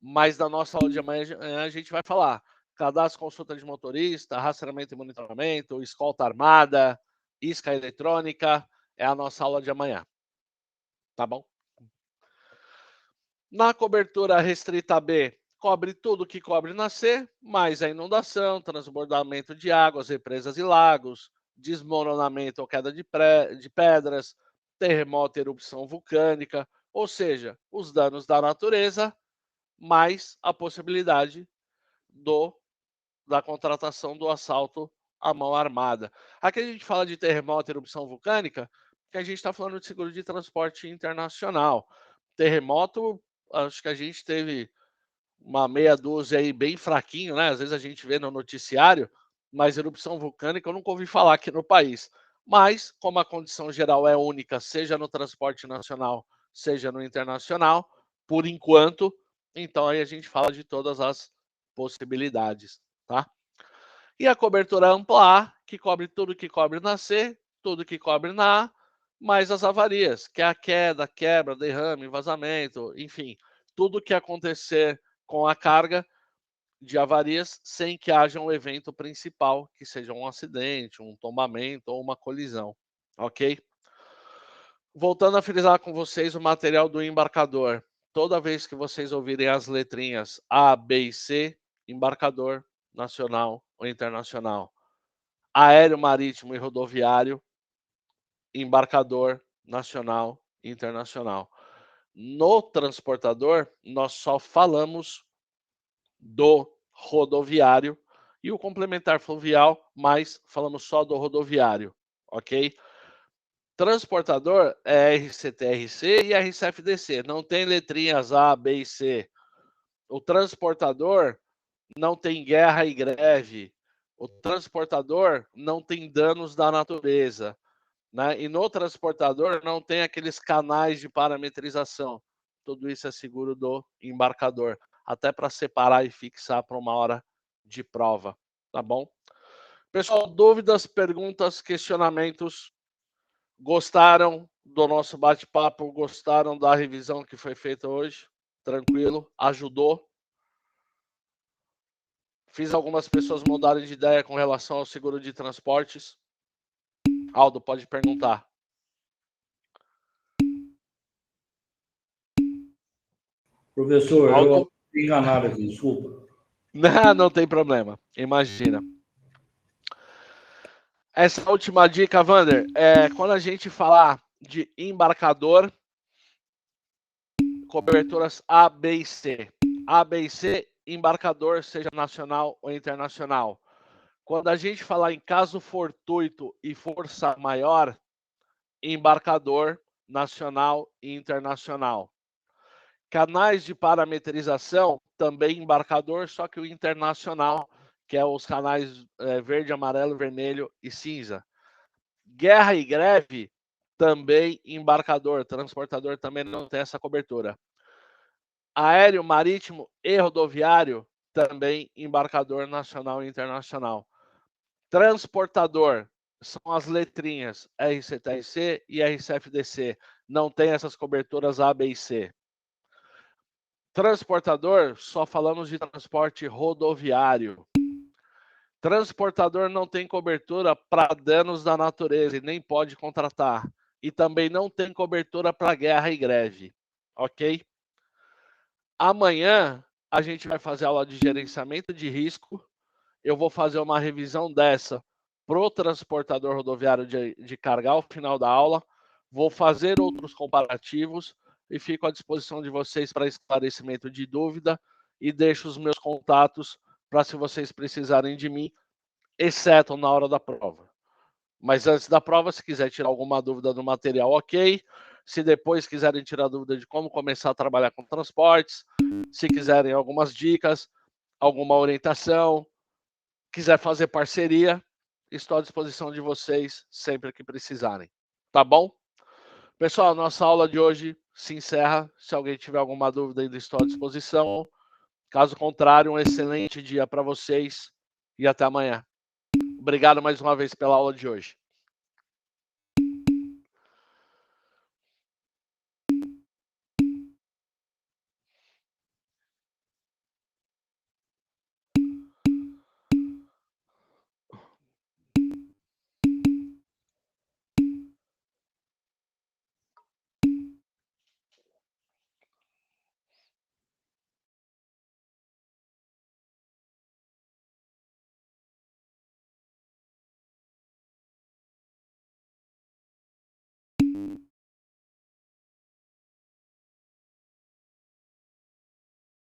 Mas na nossa aula de amanhã a gente vai falar cadastro, consulta de motorista, rastreamento e monitoramento, escolta armada, isca eletrônica, é a nossa aula de amanhã. Tá bom? Na cobertura restrita B, cobre tudo que cobre na C, mais a inundação, transbordamento de águas, represas e lagos, desmoronamento ou queda de pedras, terremoto e erupção vulcânica, ou seja, os danos da natureza, mais a possibilidade da contratação do assalto à mão armada. Aqui a gente fala de terremoto e erupção vulcânica, que a gente está falando de seguro de transporte internacional. Terremoto, acho que a gente teve uma meia dúzia aí bem fraquinho, né? Às vezes a gente vê no noticiário, mas erupção vulcânica eu nunca ouvi falar aqui no país. Mas, como a condição geral é única, seja no transporte nacional, seja no internacional, por enquanto, então aí a gente fala de todas as possibilidades, tá? E a cobertura ampla A, que cobre tudo que cobre na C, tudo que cobre na A, mais as avarias, que é a queda, quebra, derrame, vazamento, enfim, tudo que acontecer com a carga de avarias sem que haja um evento principal, que seja um acidente, um tombamento ou uma colisão, ok? Voltando a frisar com vocês o material do embarcador. Toda vez que vocês ouvirem as letrinhas A, B e C, embarcador nacional ou internacional. Aéreo, marítimo e rodoviário, embarcador nacional e internacional. No transportador, nós só falamos do rodoviário e o complementar fluvial, mas falamos só do rodoviário, ok? Transportador é RCTRC e RCFDC, não tem letrinhas A, B e C. O transportador não tem guerra e greve. O transportador não tem danos da natureza, né? E no transportador não tem aqueles canais de parametrização. Tudo isso é seguro do embarcador, até para separar e fixar para uma hora de prova, tá bom? Pessoal, dúvidas, perguntas, questionamentos? Gostaram do nosso bate-papo? Gostaram da revisão que foi feita hoje? Tranquilo? Ajudou? Fiz algumas pessoas mudarem de ideia com relação ao seguro de transportes. Aldo, pode perguntar. Professor, Aldo? eu fui enganado aqui, desculpa. Não tem problema, imagina. Essa última dica, Vander, quando a gente falar de embarcador, coberturas A, B e C. A, B e C, embarcador, seja nacional ou internacional. Quando a gente falar em caso fortuito e força maior, embarcador nacional e internacional. Canais de parametrização, também embarcador, só que o internacional, que é os canais verde, amarelo, vermelho e cinza. Guerra e greve, também embarcador, transportador também não tem essa cobertura. Aéreo, marítimo e rodoviário, também embarcador nacional e internacional. Transportador, são as letrinhas RCTRC e RCFDC. Não tem essas coberturas A, B e C. Transportador, só falamos de transporte rodoviário. Transportador não tem cobertura para danos da natureza e nem pode contratar. E também não tem cobertura para guerra e greve. Ok? Amanhã a gente vai fazer aula de gerenciamento de risco. Eu vou fazer uma revisão dessa para o transportador rodoviário de carga ao final da aula. Vou fazer outros comparativos e fico à disposição de vocês para esclarecimento de dúvida e deixo os meus contatos para se vocês precisarem de mim, exceto na hora da prova. Mas antes da prova, se quiser tirar alguma dúvida do material, ok. Se depois quiserem tirar dúvida de como começar a trabalhar com transportes, se quiserem algumas dicas, alguma orientação, quiser fazer parceria, estou à disposição de vocês sempre que precisarem. Tá bom? Pessoal, nossa aula de hoje se encerra. Se alguém tiver alguma dúvida, ainda estou à disposição. Caso contrário, um excelente dia para vocês e até amanhã. Obrigado mais uma vez pela aula de hoje.